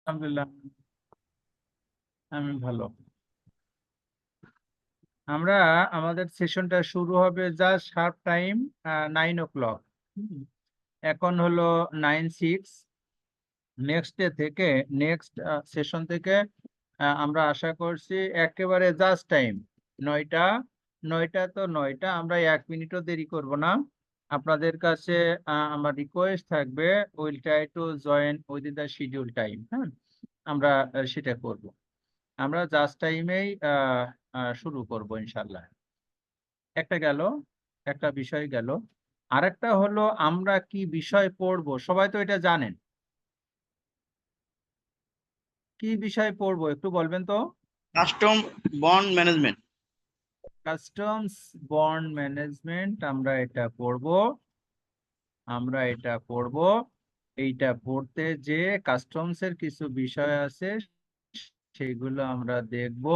আলহামদুলিল্লাহ, আমি ভালো। আমরা আমাদের সেশনটা শুরু হবে জাস্ট শার্প টাইম 9 o'clock। এখন হলো 9:06। নেক্সট ডে থেকে নেক্সট সেশন থেকে আমরা আশা করছি একেবারে জাস্ট টাইম 9টা। 9টা তো 9টা, আমরা 1 মিনিটও দেরি করব না। আপনাদের কাছে আমার রিকোয়েস্ট থাকবে, will try to join within the schedule time. হ্যাঁ, আমরা সেটা করব। আমরা জাস্ট টাইমেই শুরু করব ইনশাল্লাহ। একটা গেল, একটা বিষয় গেল। আরেকটা হলো আমরা কি বিষয় পড়বো, সবাই তো এটা জানেন। কি বিষয় পড়বো একটু বলবেন তো? Custom bond management. Customs bond management আমরা এটা পড়বো। এইটা পড়তে যে কাস্টমস এর কিছু বিষয় আছে সেগুলো আমরা দেখব।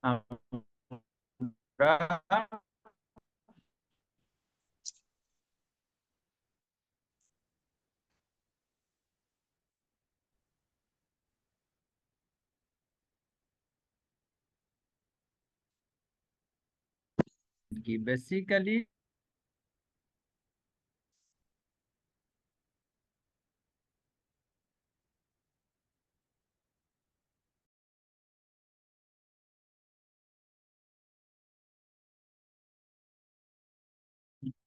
আমরা কি বেসিক্যালি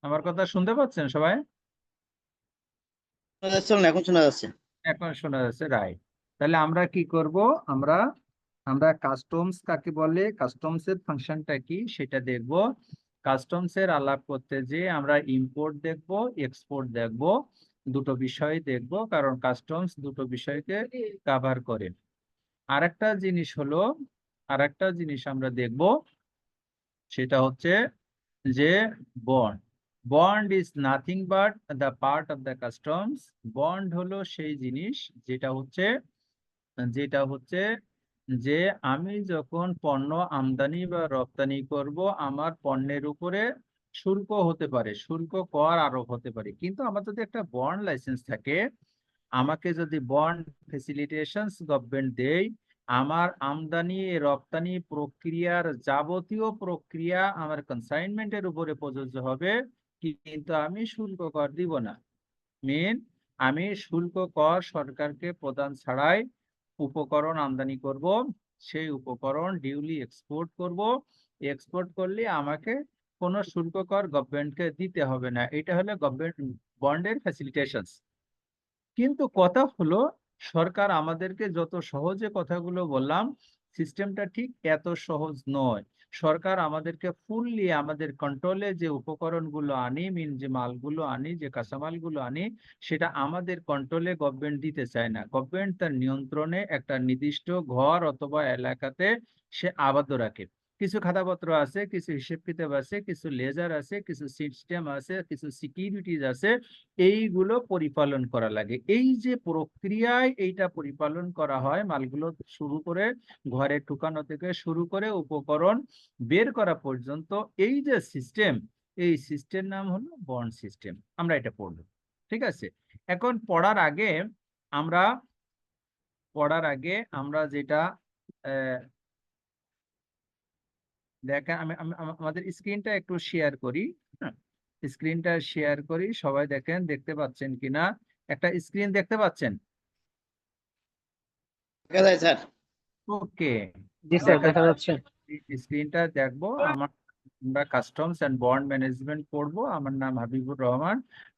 আমার কথা শুনতে পাচ্ছেন সবাই? শোনা যাচ্ছে না? এখন শোনা যাচ্ছে। এখন শোনা যাচ্ছে, রাইট। তাহলে আমরা কি করব? আমরা আমরা কাস্টমস কাকে বলে, কাস্টমস এর ফাংশনটা কি সেটা দেখব। কাস্টমস এর আলাপ করতে যে আমরা ইম্পোর্ট দেখব, এক্সপোর্ট দেখব, দুটো বিষয় দেখব, কারণ কাস্টমস দুটো বিষয়কে কভার করে। আরেকটা জিনিস হলো, আরেকটা জিনিস আমরা দেখব, সেটা হচ্ছে যে bond. Bond is nothing but the part of the customs. Bond হলো সেই জিনিস যেটা হচ্ছে যে আমি যখন পণ্য আমদানি বা রপ্তানি করব, আমার পণ্যের উপরে শুল্ক হতে পারে, শুল্ক কর আরোপ হতে পারে, কিন্তু আমার যদি একটা বন্ড লাইসেন্স থাকে, আমাকে যদি বন্ড ফেসিলিটেশনস গভর্নমেন্ট দেয়, আমার আমদানি রপ্তানি প্রক্রিয়ার যাবতীয় প্রক্রিয়া আমার কনসাইনমেন্টের উপরে প্রযোজ্য হবে, কিন্তু আমি শুল্ক কর দিব না। মেন, আমি শুল্ক কর সরকারকে প্রদান ছাড়াই উপকরণ আমদানি করব, সেই উপকরণ ডিউলি এক্সপোর্ট করব। এক্সপোর্ট করলে আমাকে কোনো শুল্ক কর গভর্নমেন্টকে দিতে হবে না। এটা হলো গভর্নমেন্ট বন্ডের ফ্যাসিলিটেশনস। কিন্তু কথা হলো, সরকার আমাদেরকে যত সহজে কথাগুলো বললাম, সিস্টেমটা ঠিক এত সহজ নয়। সরকার আমাদেরকে ফুললি আমাদের কন্ট্রোলে যে উপকরণগুলো আনি, মিন যে মালগুলো আনি, যে কাঁচামালগুলো আনি, সেটা আমাদের কন্ট্রোলে গভর্নমেন্ট দিতে চায় না। গভর্নমেন্ট তার নিয়ন্ত্রণে একটা নির্দিষ্ট ঘর অথবা এলাকাতে সে আবদ্ধ রাখে। কিছু খাতাপত্র আছে, কিছু হিসেব কিতাব আছে, কিছু লেজার আছে, কিছু সিস্টেম আছে, কিছু সিকিউরিটিজ আছে, এইগুলো পরিপালন করা লাগে। এই যে প্রক্রিয়ায় এইটা পরিপালন করা হয়, মালগুলো শুরু করে ঘরে ঢুকানো থেকে শুরু করে উপকরণ বের করা পর্যন্ত, এই যে সিস্টেম, এই সিস্টেম নাম হলো বন্ড সিস্টেম। আমরা এটা পড়ব, ঠিক আছে? এখন আমরা পড়ার আগে আমরা যেটা দেখেন, আমাদের স্ক্রিনটা একটু শেয়ার করি। হ্যাঁ, স্ক্রিনটা শেয়ার করি, সবাই দেখেন, দেখতে পাচ্ছেন কিনা? একটা স্ক্রিন দেখতে পাচ্ছেন? দেখা যায় স্যার। ওকে, জি স্যার, দেখা দেখা যাচ্ছে। স্ক্রিনটা দেখবো। আমরা কাস্টমস এন্ড বন্ড ম্যানেজমেন্ট পড়বো। আমার নাম হাবিবুর রহমান,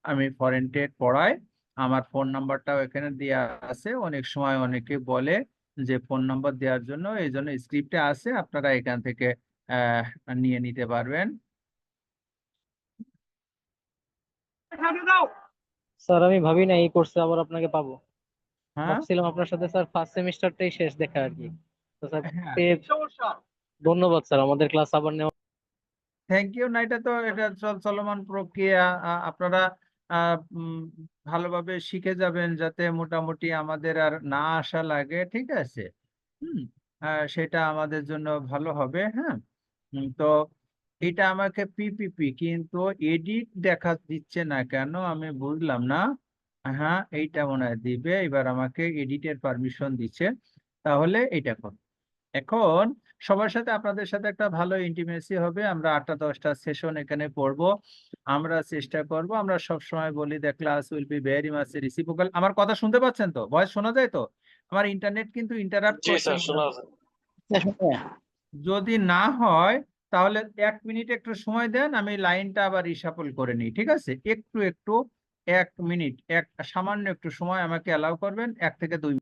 আমি ফরেন ট্রেড পড়াই। আমার ফোন নাম্বারটাও এখানে দেওয়া আছে। অনেক সময় অনেকে বলে যে ফোন নাম্বার দেওয়ার জন্য, এই জন্য স্ক্রিপ্টে আছে, আপনারা এখান থেকে নিয়ে নিতে পারবেন। স্যার আমি ভাবি না এই কোর্সে আবার আপনাকে পাবো। হ্যাঁ, ভাবছিলাম আপনার সাথে স্যার ফার্স্ট সেমিস্টারটাই শেষ দেখা আর কি। তো স্যার হ্যাঁ, ধন্যবাদ স্যার আমাদের ক্লাস আবার নেওয়া। থ্যাংক ইউ না, এটা চলমান প্রক্রিয়া। আপনারা ভালোভাবে শিখে যাবেন, যাতে মোটামুটি আমাদের আর না আসা লাগে, ঠিক আছে? হুম, সেটা আমাদের জন্য ভালো হবে। হ্যাঁ, তো এটা আমাকে পিপিপি, কিন্তু এডিট দেখা দিচ্ছে না কেন আমি বুঝলাম না। হ্যাঁ, এইটা মনে হয় দিবে, এবার আমাকে এডিটের পারমিশন দিচ্ছে। তাহলে এটা কর। এখন সবার সাথে, আপনাদের সাথে একটা ভালো ইন্টিমেসি হবে। আমরা ৮টা-১০টা সেশন এখানে পড়ব। আমরা চেষ্টা করব, আমরা সবসময় বলি the class will be very much reciprocal. আমার কথা শুনতে পাচ্ছেন তো? ভয়েস শোনা যায় তো? আমার ইন্টারনেট কিন্তু ইন্টারাপ্ট জি করছে স্যার, মনে শোনা হয়। যাচ্ছে। যদি না হয় তাহলে ১ মিনিট একটু সময় দেন, আমি লাইনটা আবার রিশাফল করে নিই। ঠিক আছে? একটু ১ মিনিট, সামান্য একটু সময় আমাকে অ্যালাউ করবেন, ১ থেকে ২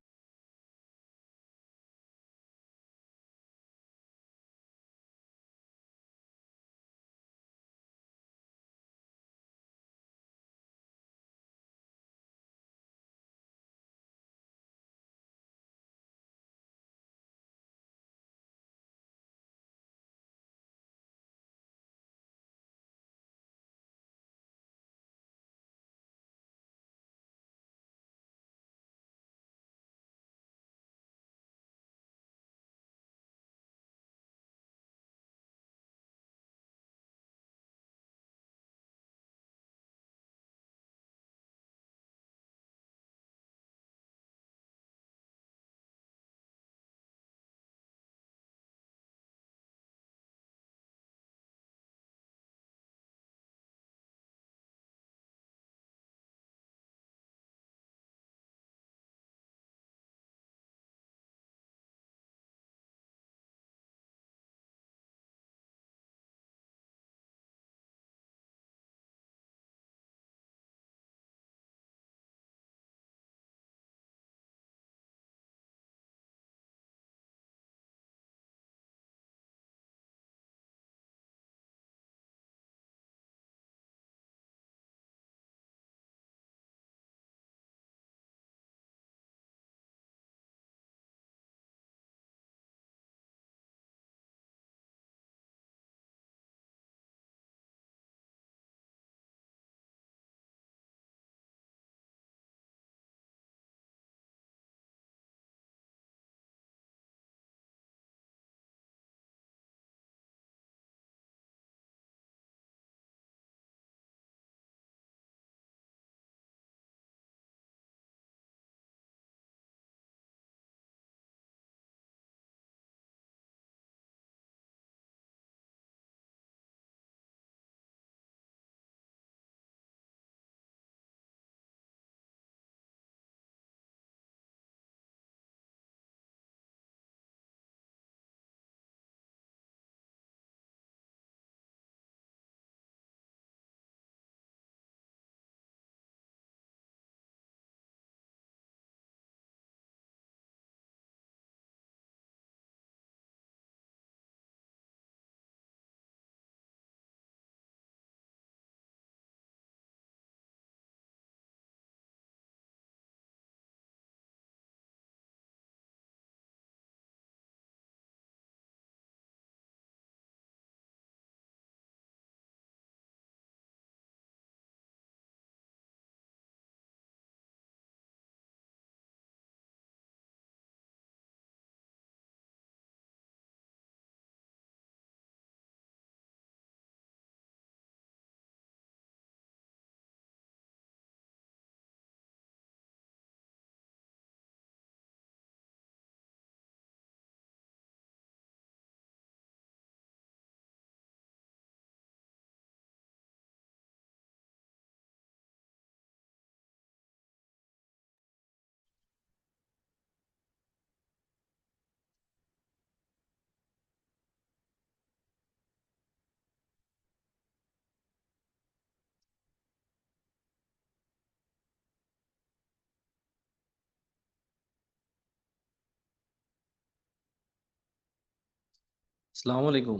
আসসালামু আলাইকুম।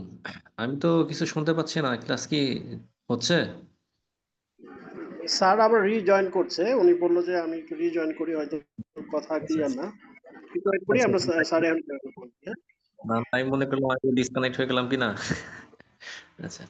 আমি তো কিছু শুনতে পাচ্ছি না, ক্লাস কি হচ্ছে? স্যার আবার রিজয়েন করছে, উনি বললো যে আমি একটু রিজয়েন করি, হয়তো কথা আচ্ছা ক্লিয়ার আচ্ছা না, রিজয়েন করি আচ্ছা আমরা আচ্ছা। স্যার এখন বলছি, হ্যাঁ? না, আমি মনে করলাম আমি ডিসকানেক্ট হয়ে গেলাম কিনা। আচ্ছা।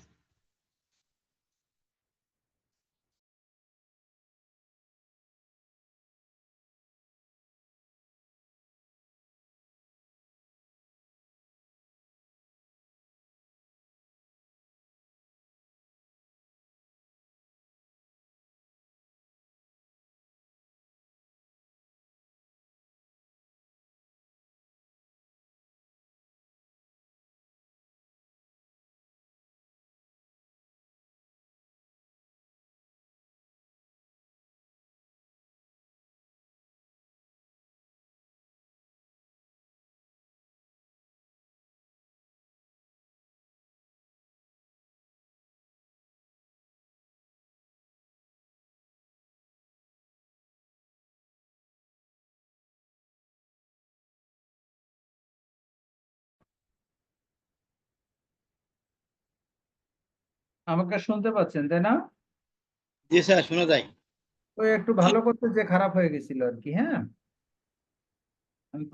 আমাকে শুনতে পাচ্ছেন তাই না? জি স্যার, শোনা যায়। তো একটু ভালো করতে যে খারাপ হয়ে গেছিল আর কি। হ্যাঁ,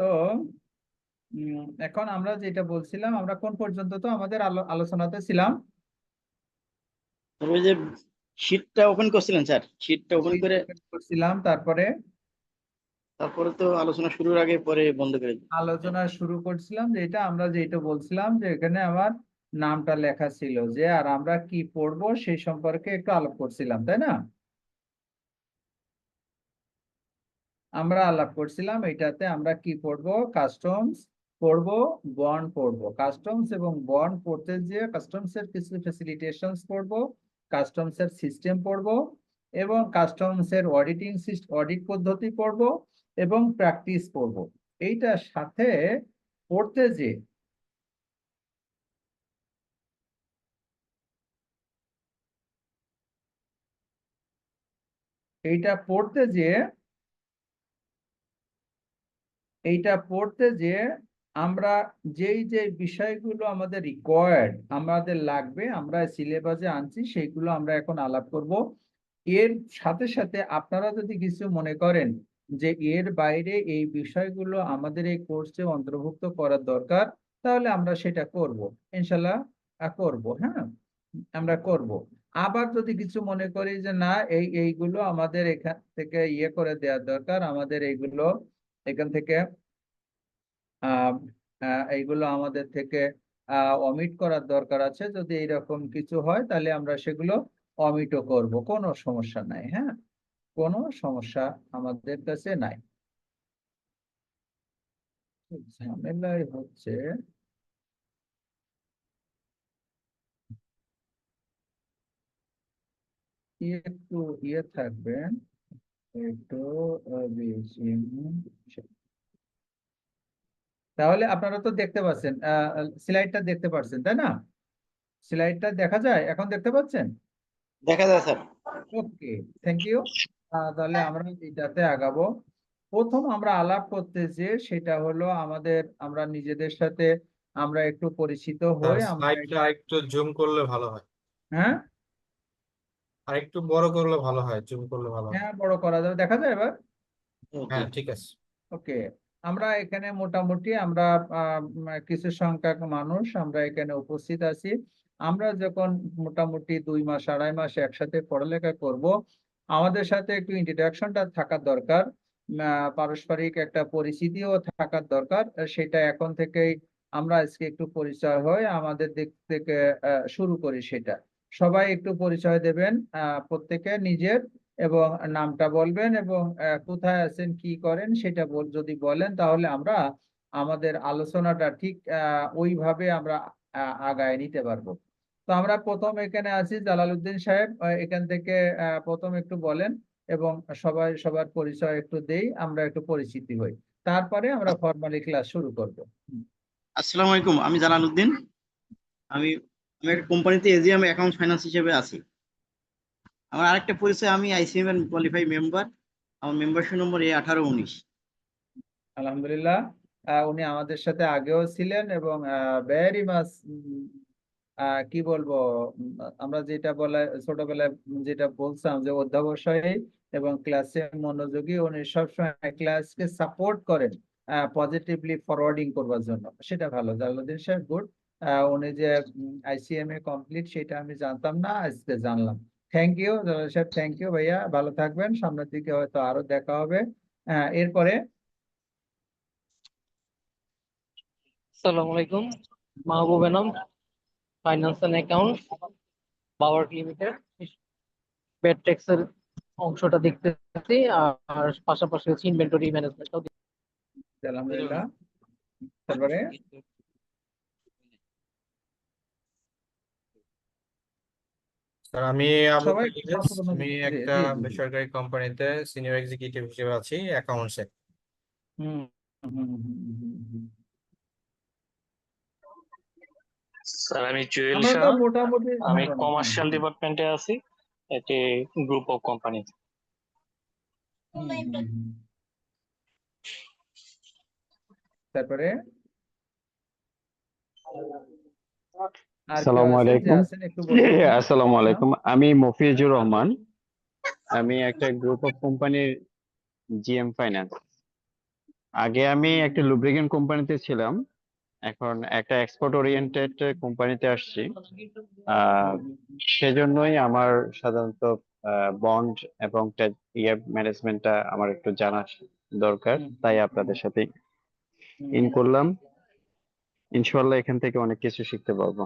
তো এখন আমরা যেটা বলছিলাম, আমরা কোন পর্যন্ত তো আমাদের আলোচনাতে ছিলাম? তবে ওই যে শীটটা ওপেন করছিলেন স্যার, শীটটা ওপেন শীট করে open করছিলাম, তারপরে তারপরে তো আলোচনা শুরুর আগে পরে বন্ধ করে দিই। আলোচনা শুরু করছিলাম, যে এটা আমরা যেটা বলছিলাম যে এখানে আমার নামটা লেখা ছিল, যে আর আমরা কি পড়বো সেই সম্পর্কে একটু আলাপ করছিলাম তাই না? আমরা আলাপ করছিলাম এটাতে আমরা কি পড়বো, কাস্টমস পড়বো, বন্ড পড়বো। কাস্টমস এবং বন্ড পড়তে যেয়ে কাস্টমস এর কিছু ফ্যাসিলিটেশনস পড়বো, কাস্টমস এর সিস্টেম পড়বো, এবং কাস্টমস এর অডিট পদ্ধতি পড়বো, এবং প্র্যাকটিস পড়বো। এইটার সাথে পড়তে যে এইটা পড়তে যে এইটা পড়তে যে আমরা যেই যে বিষয়গুলো আমাদের রিকোয়ার্ড, আমাদের লাগবে, আমরা সিলেবাসে আনছি, সেইগুলো আমরা এখন আলাপ করব। এর সাথে সাথে আপনারা যদি কিছু মনে করেন যে এর বাইরে এই বিষয়গুলো আমাদের এই কোর্সে অন্তর্ভুক্ত করার দরকার, তাহলে আমরা সেটা করব, ইনশাল্লাহ করব। হ্যাঁ, আমরা করব। আবার যদি কিছু মনে করি যে না, এইগুলো আমাদের এখান থেকে ইয়ে করে দেওয়ার দরকার, আমাদের এইগুলো এখান থেকে আহ এইগুলো আমাদের থেকে অমিট করার দরকার আছে, যদি এইরকম কিছু হয় তাহলে আমরা সেগুলো অমিটও করব, কোনো সমস্যা নাই। হ্যাঁ, কোনো সমস্যা আমাদের কাছে নাই। ঝামেলাই হচ্ছে একটু ইয়ে থাকবেন, একটু বেশি। তাহলে আপনারা তো দেখতে পাচ্ছেন, স্লাইডটা দেখতে পাচ্ছেন তাই না? স্লাইডটা দেখা যায়, এখন দেখতে পাচ্ছেন? দেখা যায় স্যার। Okay, thank you. তাহলে আমরা এটাতে আগাবো। প্রথম আমরা আলাপ করতে যে সেটা হলো আমরা নিজেদের সাথে আমরা একটু পরিচিত স্যার হই। স্লাইডটা আরেকটু জুম করলে ভালো হয়, হ্যাঁ, আরেকটু বড় করলে ভালো হয়, জুম করলে ভালো হয়। হ্যাঁ, বড় করা যাবে, দেখা যায় এবার? জি। হ্যাঁ ঠিক আছে। ওকে, আমরা এখানে মোটামুটি আমরা কিছু সংখ্যক মানুষ আমরা এখানে উপস্থিত আছি। আমরা যখন মোটামুটি 2 মাস 2.5 মাস একসাথে পড়ালেখা করব, আমাদের সাথে একটু ইন্ট্রোডাকশনটা থাকার দরকার, পারস্পরিক একটা পরিচিতিও থাকার দরকার। সেটা এখন থেকেই আমরা আজকে একটু পরিচয় হই, আমাদের দিক থেকে শুরু করি সেটা। সবাই একটু পরিচয় দেবেন, প্রত্যেকে নিজের, এবং নামটা বলবেন, এবং কোথায় আছেন কি করেন সেটা যদি বলেন, তাহলে আমরা আমাদের আলোচনাটা ঠিক ওইভাবে আমরা আগায় নিতে পারবো। তো আমরা প্রথম এখানে আছি জালালউদ্দিন সাহেব, এখান থেকে প্রথম একটু বলেন, এবং সবাই সবার পরিচয় একটু দেই, আমরা একটু পরিচিতি হই, তারপরে আমরা ফরমালি ক্লাস শুরু করব। আসসালামু আলাইকুম, আমি জালালউদ্দিন। আমি আমি একটা কোম্পানিতে এজিএম অ্যাকাউন্ট ফাইন্যান্স হিসেবে আছি। আমার আরেকটা পরিচয়, আমি আইসিএম এর কোয়ালিফাই মেম্বার। আমার মেম্বারশিপ নম্বর A1819। আলহামদুলিল্লাহ, উনি আমাদের সাথে আগেও ছিলেন, এবং ভেরি মাচ কি বলবো, আমরা যেটা বলে ছোটবেলায় যেটা বলতাম যে অধ্যবসায়ী এবং ক্লাসে মনোযোগী, উনি সবসময় ক্লাসকে সাপোর্ট করেন পজিটিভলি ফরওয়ার্ডিং করবার জন্য, সেটা ভালো। জালালউদ্দিন সাহেব গুড। উনি যে আইসিএম এ কমপ্লিট সেটা আমি জানতাম না, আজকে জানলাম। থ্যাংক ইউ জালাল সাহেব, থ্যাংক ইউ ভাইয়া, ভালো থাকবেন, সামনের দিকে হয়তো আরো দেখা হবে। এরপরে আসসালামু আলাইকুম, Mahbub Anam, finance and account, power limited, Bedtex এর অংশটা দেখতেছি, আর পাশাপাশি হচ্ছে ইনভেন্টরি ম্যানেজমেন্টটাও। আলহামদুলিল্লাহ, তারপরে স্যার আমি আবু সবাই ইলিয়াস, আমি জি একটা জি জি জি। বেসরকারি কোম্পানিতে সিনিয়র এক্সিকিউটিভ হিসেবে আছি অ্যাকাউন্টসে। হুম হুম হুম হুম, হুম, হুম। স্যার আমি জুয়েল আমরা তো শাহ, মোটামুটি আমি ধারণা, হ্যাঁ কমার্শিয়াল হ্যাঁ। ডিপার্টমেন্টে আছি একটি গ্রুপ অফ কোম্পানি। হুম, হুম, হুম। তারপরে আর কেউ আসসালামু আছেন যে আলাইকুম। আছেন একটু বলবেন প্লিজ? আসসালামু আলাইকুম, আমি মফিজুর রহমান। আমি একটা গ্রুপ অফ কোম্পানির জিএম ফাইন্যান্স। আগে আমি একটা লুব্রিকেন্ট কোম্পানিতে ছিলাম, এখন একটা এক্সপোর্ট ওরিয়েন্টেড কোম্পানিতে আসছি। সেজন্যই আমার সাধারণত বন্ড এবং ম্যানেজমেন্টটা আমার একটু জানা দরকার, তাই আপনাদের সাথে ইন করলাম। ইনশাল্লাহ এখান থেকে অনেক কিছু শিখতে পারবো।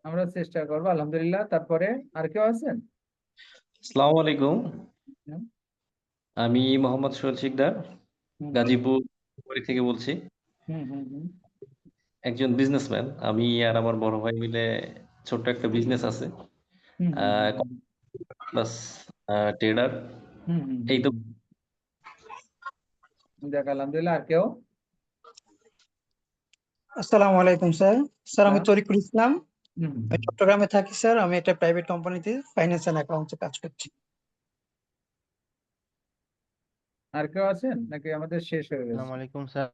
আমরা চেষ্টা করবো, আলহামদুলিল্লাহ। তারপরে আর কেউ আছেন? আসসালামু আলাইকুম, হুম, আমি মোহাম্মদ সোহেল শিকদার, হুম, গাজীপুর থেকে বলছি। হুম, হুম, হুম, একজন বিজনেসম্যান, আমি আর আমার বড় ভাই মিলে ছোট্ট একটা বিজনেস আছে, হুম, হুম, প্লাস ট্রেডার, হুম, হুম, এই তো। যাক আলহামদুলিল্লাহ। আর কেউ? আসসালামু আলাইকুম স্যার। স্যার আমি হ্যাঁ, তরিকুল ইসলাম, হুম, হুম, আমি চট্টগ্রামে থাকি স্যার। আমি একটা প্রাইভেট কোম্পানিতে ফাইন্যান্স এন্ড অ্যাকাউন্টসে কাজ করছি। আর কেউ আছেন নাকি আমাদের শেষ হয়ে গেছে? আসসালামু আলাইকুম স্যার,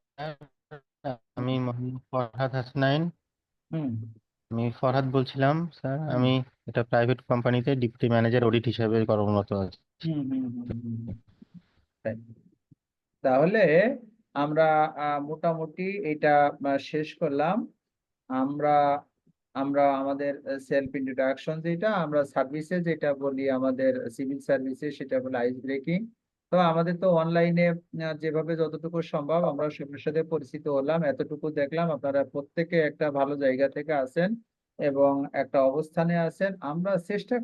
আমি মোহাম্মদ ফরহাদ হাসনাইন। হুম, আমি ফরহাদ বলছিলাম স্যার। হুম, আমি একটা প্রাইভেট কোম্পানিতে ডিপটি ম্যানেজার অডিট হিসাবে কর্মরত আছি। হুম, হুম, হুম, হুম, হুম। তাই। তাহলে আমরা মোটামুটি এটা শেষ করলাম। আমরা আমরা আমাদের সেলফ ইন্ট্রোডাকশন, যেটা আমরা সার্ভিসে যেটা বলি, আমাদের সিভিল সার্ভিসে সেটা বলে আইস ব্রেকিং। তো আমাদের তো অনলাইনে যেভাবে যতটুকু সম্ভব আমরা সবার সাথে পরিচিত হলাম, এতটুকু দেখলাম আপনারা প্রত্যেকে একটা ভালো জায়গা থেকে আছেন এবং একটা অবস্থানে আছেন। আমরা চেষ্টা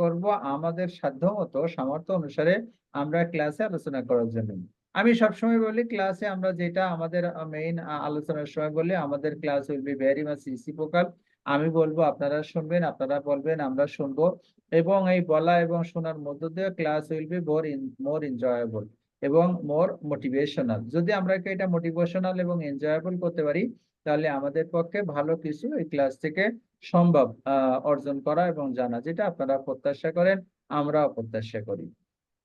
করব আমাদের সাধ্যমতো সামর্থ্য অনুসারে আমরা ক্লাসে আলোচনা করার জন্য। আমি সবসময় বলি, ক্লাসে আমরা যেটা আমাদের মেইন আলোচনার সময় বলি, আমাদের class will be very much reciprocal. আমি বলবো, আপনারা শুনবেন, আপনারা বলবেন, আমরা শুনবো। এবং এই বলা এবং শোনার মধ্য দিয়ে class will be more enjoyable এবং মোর মোটিভেশনাল। যদি আমরা এটা মোটিভেশনাল এবং এনজয়েবল করতে পারি, তাহলে আমাদের পক্ষে ভালো কিছু এই ক্লাস থেকে সম্ভব অর্জন করা এবং জানা, যেটা আপনারা প্রত্যাশা করেন, আমরাও প্রত্যাশা করি।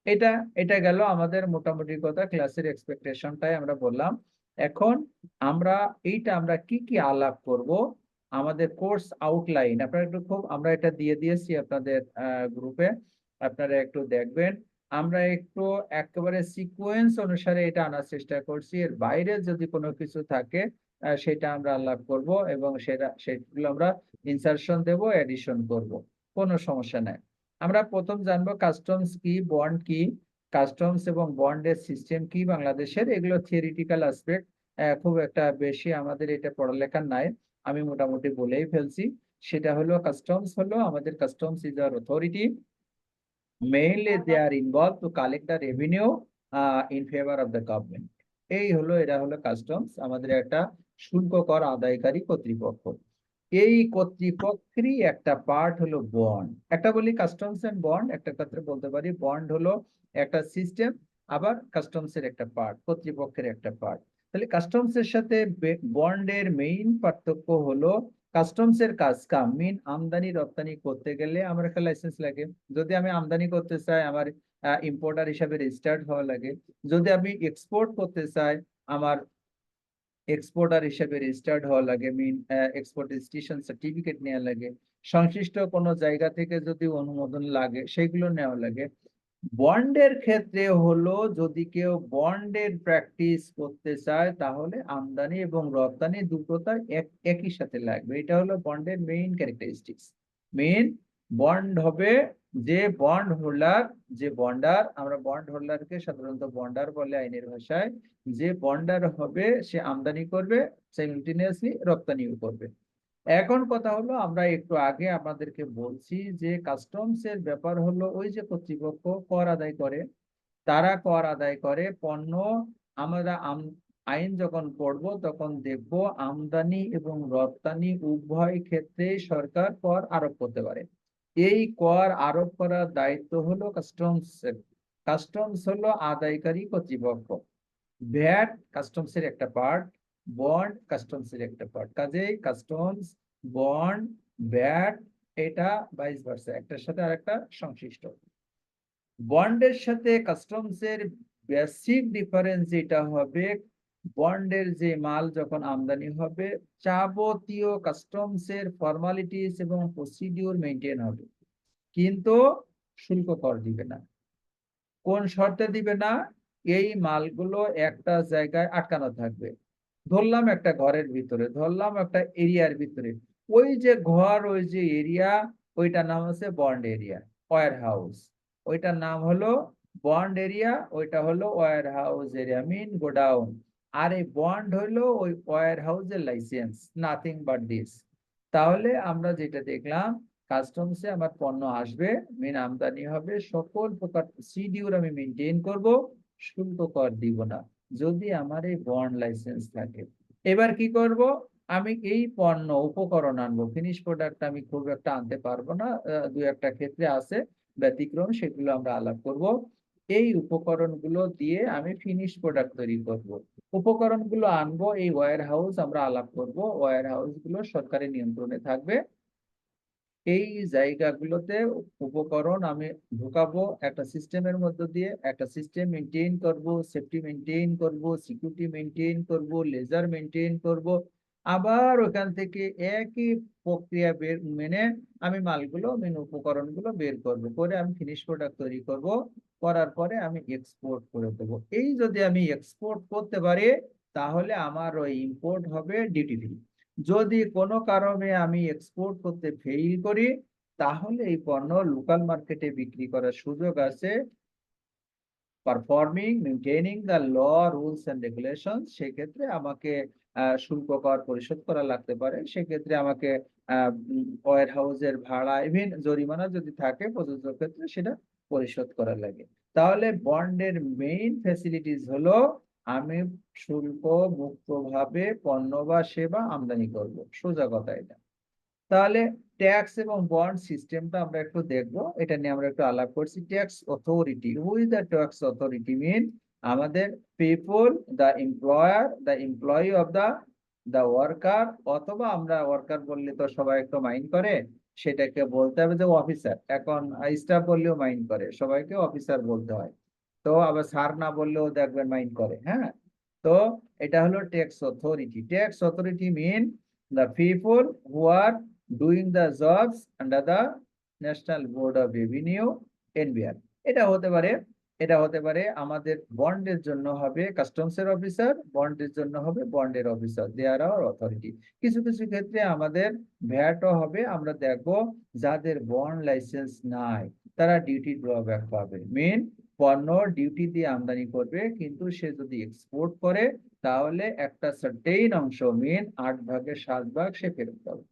এটা এটা গেল আমাদের মোটামুটি কথা, ক্লাসের এক্সপেকটেশনটাই আমরা বললাম। এখন আমরা কি কি আলাপ করব, আমাদের কোর্স আউটলাইন আপনারা একটু আমরা এটা দিয়ে দিয়েছি আপনাদের গ্রুপে, আপনারা একটু দেখবেন। আমরা একটু একেবারে সিকোয়েন্স অনুসারে এটা আনার চেষ্টা করছি, এর বাইরে যদি কোনো কিছু থাকে সেটা আমরা আলাপ করব এবং সেগুলো আমরা ইনসারশন দেব, এডিশন করব, কোনো সমস্যা নাই। আমরা প্রথম জানবো কাস্টমস কি, বন্ড কি, কাস্টমস এবং বন্ডের সিস্টেম কি বাংলাদেশের। এগুলো থিওরিটিক্যাল অ্যাসপেক্ট, খুব একটা বেশি আমাদের এটা পড়ালেখা নাই, আমি মোটামুটি বলেই ফেলছি। সেটা হলো, কাস্টমস হলো আমাদের, customs is our authority, mainly they are involve to collect the revenue in favour of the government. এরা হলো কাস্টমস, আমাদের একটা শুল্ক কর আদায়কারী কর্তৃপক্ষ। এই কর্তৃপক্ষেরই একটা পার্ট হলো বন্ড। একটা বলি কাস্টমস এন্ড বন্ড, একটা ক্ষেত্রে বলতে পারি বন্ড হলো একটা সিস্টেম, আবার কাস্টমস এর একটা পার্ট, কর্তৃপক্ষের একটা পার্ট। তাহলে কাস্টমস এর সাথে বন্ডের মেইন পার্থক্য হলো, কাস্টমস এর কাম মিন আমদানি রপ্তানি করতে গেলে আমার একটা লাইসেন্স লাগে। যদি আমি আমদানি করতে চাই, আমার ইম্পোর্টার হিসাবে রেজিস্টার্ড হওয়া লাগে। যদি আমি এক্সপোর্ট করতে চাই, আমার এক্সপোর্টার হিসেবে রেজিস্টার্ড হওয়া লাগে, মিন এক্সপোর্ট রেজিস্ট্রেশন সার্টিফিকেট নেওয়া লাগে। সংশ্লিষ্ট কোনো জায়গা থেকে যদি অনুমোদন লাগে, সেগুলো নেওয়া লাগে। বন্ডের ক্ষেত্রে হলো, যদি কেউ বন্ডের প্র্যাকটিস করতে চায়, তাহলে আমদানি এবং রপ্তানি দুটোটা একই সাথে লাগবে। এটা হলো বন্ডের মেইন ক্যারেক্টারিস্টিক্স। মেইন বন্ড হবে যে বন্ড হোল্ডার, যে বন্ডার, আমরা বন্ড হোল্ডারকে সাধারণত বন্ডার বলে আইনের ভাষায়, যে বন্ডার হবে সে আমদানি করবে, সাইমultaneously রপ্তানিও করবে। এখন কথা হলো, আমরা একটু আগে আপনাদেরকে বলছি যে কাস্টমস এর ব্যাপার হলো, ওই যে কর্তৃপক্ষ কর আদায় করে, তারা কর আদায় করে পণ্য। আমরা আইন যখন পড়বো তখন দেখবো, আমদানি এবং রপ্তানি উভয় ক্ষেত্রে সরকার কর আরোপ করতে পারে। এই কর আরোপ করার দায়িত্ব হলো কাস্টমস এর। কাস্টমস হলো আদায়কারী কর্তৃপক্ষ। ভ্যাট কাস্টমস এর একটা পার্ট, বন্ড কাস্টমস এর একটা পার্ট। কাজেই কাস্টমস, বন্ড, ভ্যাট, এটা ভাইস ভার্সা, একটার সাথে আরেকটা সংশ্লিষ্ট। বন্ডের সাথে কাস্টমস এর বেসিক ডিফারেন্স যেটা হবে, বন্ডের যে মাল যখন আমদানি হবে যাবতীয় কাস্টমসের ফর্মালিটিস এবং প্রসিডিউর মেনটেন হবে, কিন্তু শুল্ক কর দিবে না। কোন শর্তে দিবে না? এই মালগুলো একটা জায়গায় আটকানো থাকবে। ধরলাম একটা ঘরের ভিতরে, ধরলাম একটা এরিয়ার ভিতরে, ওই যে ঘর, ওই যে এরিয়া, ওইটার নাম হচ্ছে বন্ড এরিয়া, ওয়্যার হাউস। ওইটার নাম হলো বন্ড এরিয়া, ওইটা হলো ওয়্যার হাউস এরিয়া, মিন গোডাউন। আর এই বন্ড হলো ওই ওয়্যার হাউসের লাইসেন্স, নাথিং বাট দিস। তাহলে আমরা যেটা দেখলাম, কাস্টমসে আমার পণ্য আসবে, মিন আমদানি হবে, সকল প্রকার প্রসিডিউর আমি মেনটেন করব, শুল্ক কর দিব না, যদি আমার এই বন্ড লাইসেন্স থাকে। এবার কি করব? আমি এই পণ্য উপকরণ আনবো, ফিনিশ প্রোডাক্ট আমি খুব একটা আনতে পারবো না, দু একটা ক্ষেত্রে আছে ব্যতিক্রম, সেগুলো আমরা আলাপ করব। এই উপকরণগুলো দিয়ে আমি ফিনিশ প্রোডাক্ট তৈরি করব। উপকরণগুলো আনবো, এই ওয়্যার হাউস আমরা আলাপ করব, ওয়্যার হাউস গুলো সরকারি নিয়ন্ত্রণে থাকবে। এই জায়গাগুলোতে উপকরণ আমি ঢুকাবো একটা সিস্টেমের মধ্য দিয়ে, একটা সিস্টেম মেনটেন করব, সেফটি মেনটেন করব, সিকিউরিটি মেনটেন করব, লেজার মেনটেন করব। আবার ওখান থেকে একই প্রক্রিয়া মেনে আমি মালগুলো, উপকরণগুলো বের করব, করে আমি ফিনিশ প্রোডাক্ট তৈরি করব, করার পরে আমি এক্সপোর্ট করে দেবো। এই যদি আমি এক্সপোর্ট করতে পারি, তাহলে আমার ওই ইম্পোর্ট হবে ডিউটি ফ্রি। যদি কোনো কারণে আমি এক্সপোর্ট করতে ফেল করি, তাহলে এই পণ্য লোকাল মার্কেটে বিক্রি করার সুযোগ আছে, performing maintaining the law rules and regulations. সেক্ষেত্রে আমাকে শুল্ক কর পরিশোধ করা লাগতে পারে, সেক্ষেত্রে আমাকে ওয়্যার হাউসের ভাড়া, ইভেন জরিমানা যদি থাকে প্রযোজ্য ক্ষেত্রে, সেটা পরিশোধ করা লাগে। তাহলে বন্ডের মেইন ফ্যাসিলিটিস হলো আমি শুল্ক মুক্তভাবে পণ্য বা সেবা আমদানি করব, সোজা কথা এটা। তাহলে ট্যাক্স এবং বন্ড সিস্টেমটা আমরা একটু দেখবো, এটা নিয়ে আমরা একটু আলাপ করছি। Tax authority, who is the tax authority? Mean আমাদের people, the employer, the employee of the worker, অথবা আমরা ওয়ার্কার বললে তো সবাই একটু মাইন্ড করে, সেটাকে বলতে হবে যে অফিসার। এখন স্টাফ বললেও মাইন্ড করে, সবাইকে অফিসার বলতে হয়। তো আবার স্যার না বললেও দেখবেন মাইন্ড করে, হ্যাঁ। তো এটা হলো tax authority. Tax authority mean the people who are doing the jobs under the National Board of Revenue, NBR। এটা হতে পারে আমাদের বন্ডের জন্য হবে কাস্টমসের অফিসার, বন্ডের জন্য হবে বন্ডের অফিসার, দে আর আওয়ার অথরিটি। কিছু কিছু ক্ষেত্রে আমাদের ভ্যাটও হবে। আমরা দেখবো যাদের বন্ড লাইসেন্স নাই, তারা ডিউটি ড্রব্যাক পাবে। মেন পণ্য ডিউটি দিয়ে আমদানি করবে, কিন্তু সে যদি এক্সপোর্ট করে, তাহলে একটা সার্টেইন অংশ, মেন 8/7 সে ফেরত পাবে।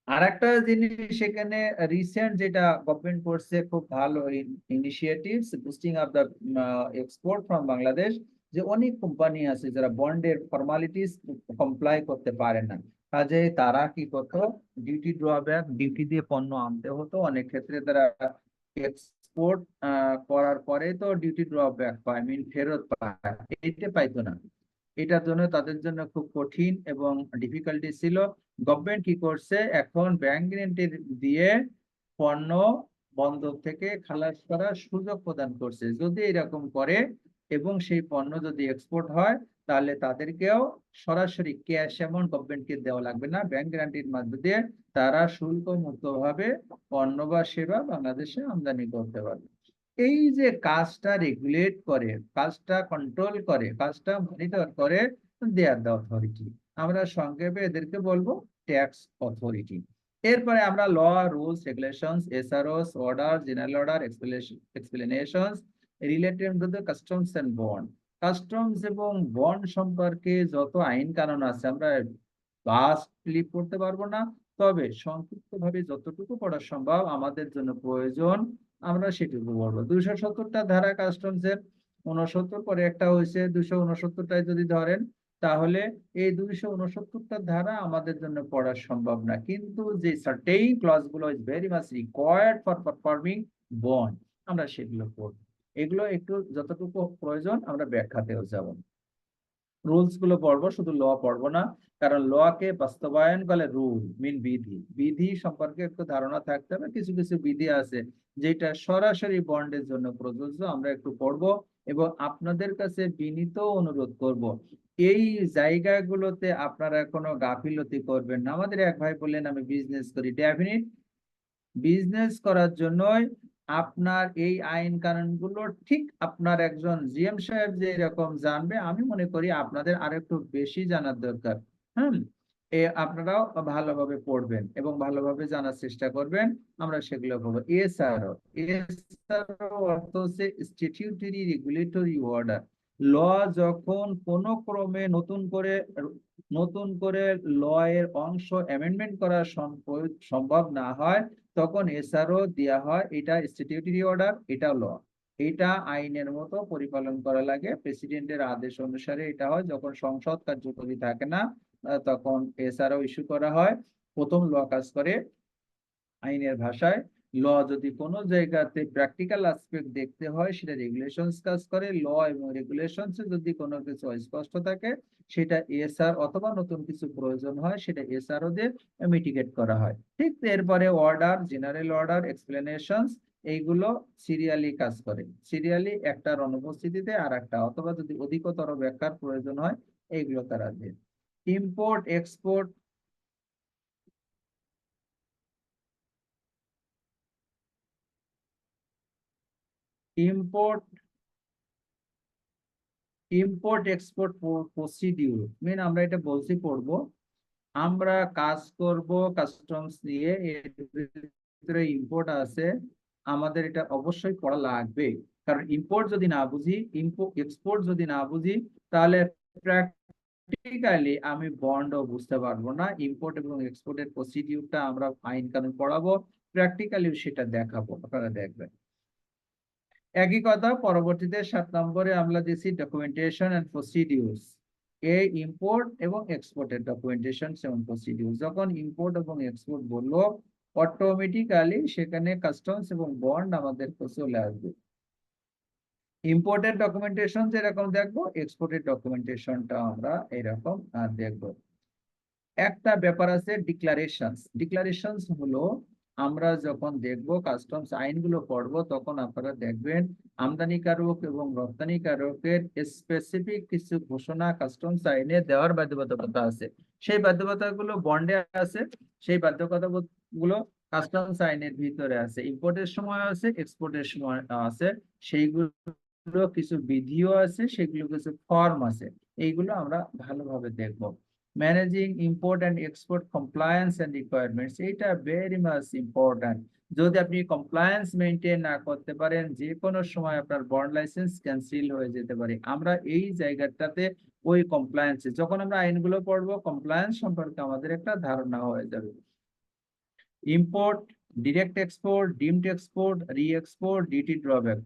আর একটা জিনিস সেখানে রিসেন্ট যেটা গভর্নমেন্ট করছে, খুব ভালো initiatives, boosting of the export from Bangladesh, যে অনেক কোম্পানি আছে যারা বন্ডের ফর্মালিটিস কমপ্লাই করতে পারে না, কাজে তারা কি করতো, ডিউটি ড্রব্যাক, ডিউটি দিয়ে পণ্য আনতে হতো। অনেক ক্ষেত্রে তারা এক্সপোর্ট করার পরে তো ডিউটি ড্রব্যাক পায়, মিন ফেরত পায়, এইটা পাইতো না। এটার জন্য তাদের জন্য খুব কঠিন এবং ডিফিকাল্টি ছিল। গভর্নমেন্ট কি করছে, এখন ব্যাংক গ্যারান্টি দিয়ে পণ্য বন্দর থেকে খালাস করার সুযোগ প্রদান করছে। যদি এরকম করে এবং সেই পণ্য যদি এক্সপোর্ট হয়, তাহলে তাদেরকেও সরাসরি ক্যাশ অ্যামাউন্ট গভর্নমেন্টকে দেওয়া লাগবে না, ব্যাংক গ্যারান্টির মাধ্যমে দিয়ে তারা শুল্ক মুক্তভাবে পণ্য বা সেবা বাংলাদেশে আমদানি করতে পারবে। এই যে কাজটা রেগুলেট করে, কাজটা কন্ট্রোল করে, কাজটা মনিটর করে, দে আর দ্য অথরিটি। আমরা সংক্ষেপে এদেরকে বলবো ট্যাক্স অথরিটি। এরপরে আমরা law, rules, regulations, SROs, order, general order, explanations related to the customs and bond. Customs এবং বন্ড সম্পর্কে যত আইন কানুন আছে, আমরা ভাস্টলি পড়তে পারবো না, তবে সংক্ষিপ্তভাবে যতটুকু পড়া সম্ভব আমাদের জন্য প্রয়োজন, আমরা সেটুকু বলবো। 270টা ধারা কাস্টমসের, 69 পরে একটা হয়েছে 269টায় যদি ধরেন, তাহলে এই 269টা ধারা আমাদের জন্য পড়া সম্ভব না, কিন্তু যে সার্টেইন ক্লজ গুলো is very much required for performing bond, আমরা সেগুলো পড়বো। এগুলো একটু যতটুকু প্রয়োজন আমরা ব্যাখ্যাতেও যাব। রুলস গুলো পড়বো, শুধু ল পড়বো না, কারণ ল কে বাস্তবায়ন করলে রুল মিন বিধি, বিধি সম্পর্কে একটু ধারণা থাকতে হবে। কিছু কিছু বিধি আছে যেটা সরাসরি বন্ডের জন্য প্রযোজ্য, আমরা একটু পড়বো এবং আপনাদের কাছে বিনীত অনুরোধ করব এই জায়গাগুলোতে আপনারা কোনো গাফিলতি করবেন না। আমাদের এক ভাই বললেন আমি বিজনেস করি, ডেফিনিট বিজনেস করার জন্যই আপনার এই আইন কানুনগুলো ঠিক আপনার একজন জিএম সাহেব যে এরকম জানবে, আমি মনে করি আপনাদের আরেকটু বেশি জানার দরকার। আপনারাও ভালোভাবে পড়বেন এবং ভালোভাবে জানার চেষ্টা করবেন, আমরা সেগুলো পড়বো। এছাড়াও অর্থ হচ্ছে স্ট্যাটিউটরি রেগুলেটরি অর্ডার। ল যখন কোনো ক্রমে নতুন করে ল এর অংশ অ্যামেন্ডমেন্ট করা সম্ভব না হয়, তখন এসআরও দেওয়া হয়। এটা স্ট্যাটিউটরি অর্ডার, এটা ল, এটা আইনের মতো পরিপালন করা লাগে। প্রেসিডেন্টের আদেশ অনুসারে এটা হয়। যখন সংসদ কার্যকরী থাকে না, তখন এসআরও ইস্যু করা হয়। প্রথম ল কাজ করে আইনের ভাষায়। ল যদি কোনো জায়গাতে প্র্যাকটিক্যাল অ্যাসপেক্ট দেখতে হয়, সেটা রেগুলেশনস কাজ করে। ল এবং রেগুলেশনস যদি কোনো কিছু অস্পষ্ট থাকে, সেটা এসআর অথবা নতুন কিছু প্রয়োজন হয়, সেটা এসআরও দিয়ে মিটিগেট করা হয়। ঠিক এরপরে অর্ডার, জেনারেল অর্ডার, এক্সপ্লেনেশনস, এইগুলো সিরিয়ালি কাজ করে। সিরিয়ালি একটার অনুপস্থিতিতে আর একটা, অথবা যদি অধিকতর ব্যাখ্যার প্রয়োজন হয়, এইগুলো তারা দেয়। Import export, import export procedure আমরা এটা বলছি পড়বো। আমরা কাজ করব কাস্টমস নিয়ে, এর ভিতরে ইম্পোর্ট আছে, আমাদের এটা অবশ্যই পড়া লাগবে। কারণ ইম্পোর্ট যদি না বুঝি, এক্সপোর্ট যদি না বুঝি, তাহলে প্র্যাকটিক্যালি আমি বন্ডও বুঝতে পারবো না। ইম্পোর্ট এবং এক্সপোর্টের প্রসিডিউরটা আমরা আইন কানুন পড়াবো, প্র্যাকটিক্যালি সেটা দেখাবো, আপনারা দেখবেন। একই কথা পরবর্তীতে 7 নম্বরে আমরা দিয়েছি ডকুমেন্টেশন এন্ড প্রসিডিউরস। এই ইম্পোর্ট এবং এক্সপোর্টের ডকুমেন্টেশন এবং প্রসিডিউর। যখন ইম্পোর্ট এবং এক্সপোর্ট বললো, অটোমেটিক্যালি সেখানে কাস্টমস এবং বন্ড আমাদের চলে আসবে। ইম্পোর্টের ডকুমেন্টেশন যেরকম দেখবো, এক্সপোর্টের ডকুমেন্টেশনটা আমরা এরকম দেখবো। একটা ব্যাপার আছে ডিক্লারেশনস। ডিক্লারেশনস হলো, আমরা যখন দেখবো কাস্টমস আইনগুলো পড়বো, তখন আপনারা দেখবেন আমদানিকারক এবং রপ্তানিকারকের স্পেসিফিক কিছু ঘোষণা কাস্টমস আইনে দেওয়ার বাধ্যবাধকতা আছে। সেই বাধ্যবাধকতাগুলো বন্ডে আছে, সেই বাধ্যবাধকতাগুলো কাস্টমস আইনের ভিতরে আছে। ইম্পোর্টের সময় আছে, এক্সপোর্টের সময় আছে। সেইগুলো কিছু বিধিও আছে, সেগুলো কিছু ফর্ম আছে। এইগুলো আমরা ভালোভাবে দেখবো। Managing import and export compliance and requirements, এইটা ভেরি মাচ ইম্পর্ট্যান্ট। যদি আপনি কমপ্লায়েন্স মেনটেন না করতে পারেন, যে কোনো সময় আপনার বন্ড লাইসেন্স ক্যান্সেল হয়ে যেতে পারে। আমরা এই জায়গাটাতে ওই কমপ্লায়েন্স, যখন আমরা আইনগুলো পড়বো, কমপ্লায়েন্স সম্পর্কে আমাদের একটা ধারণা হয়ে যাবে। Import, direct export, deemed export, রি এক্সপোর্ট, ডিউটি ড্রব্যাক।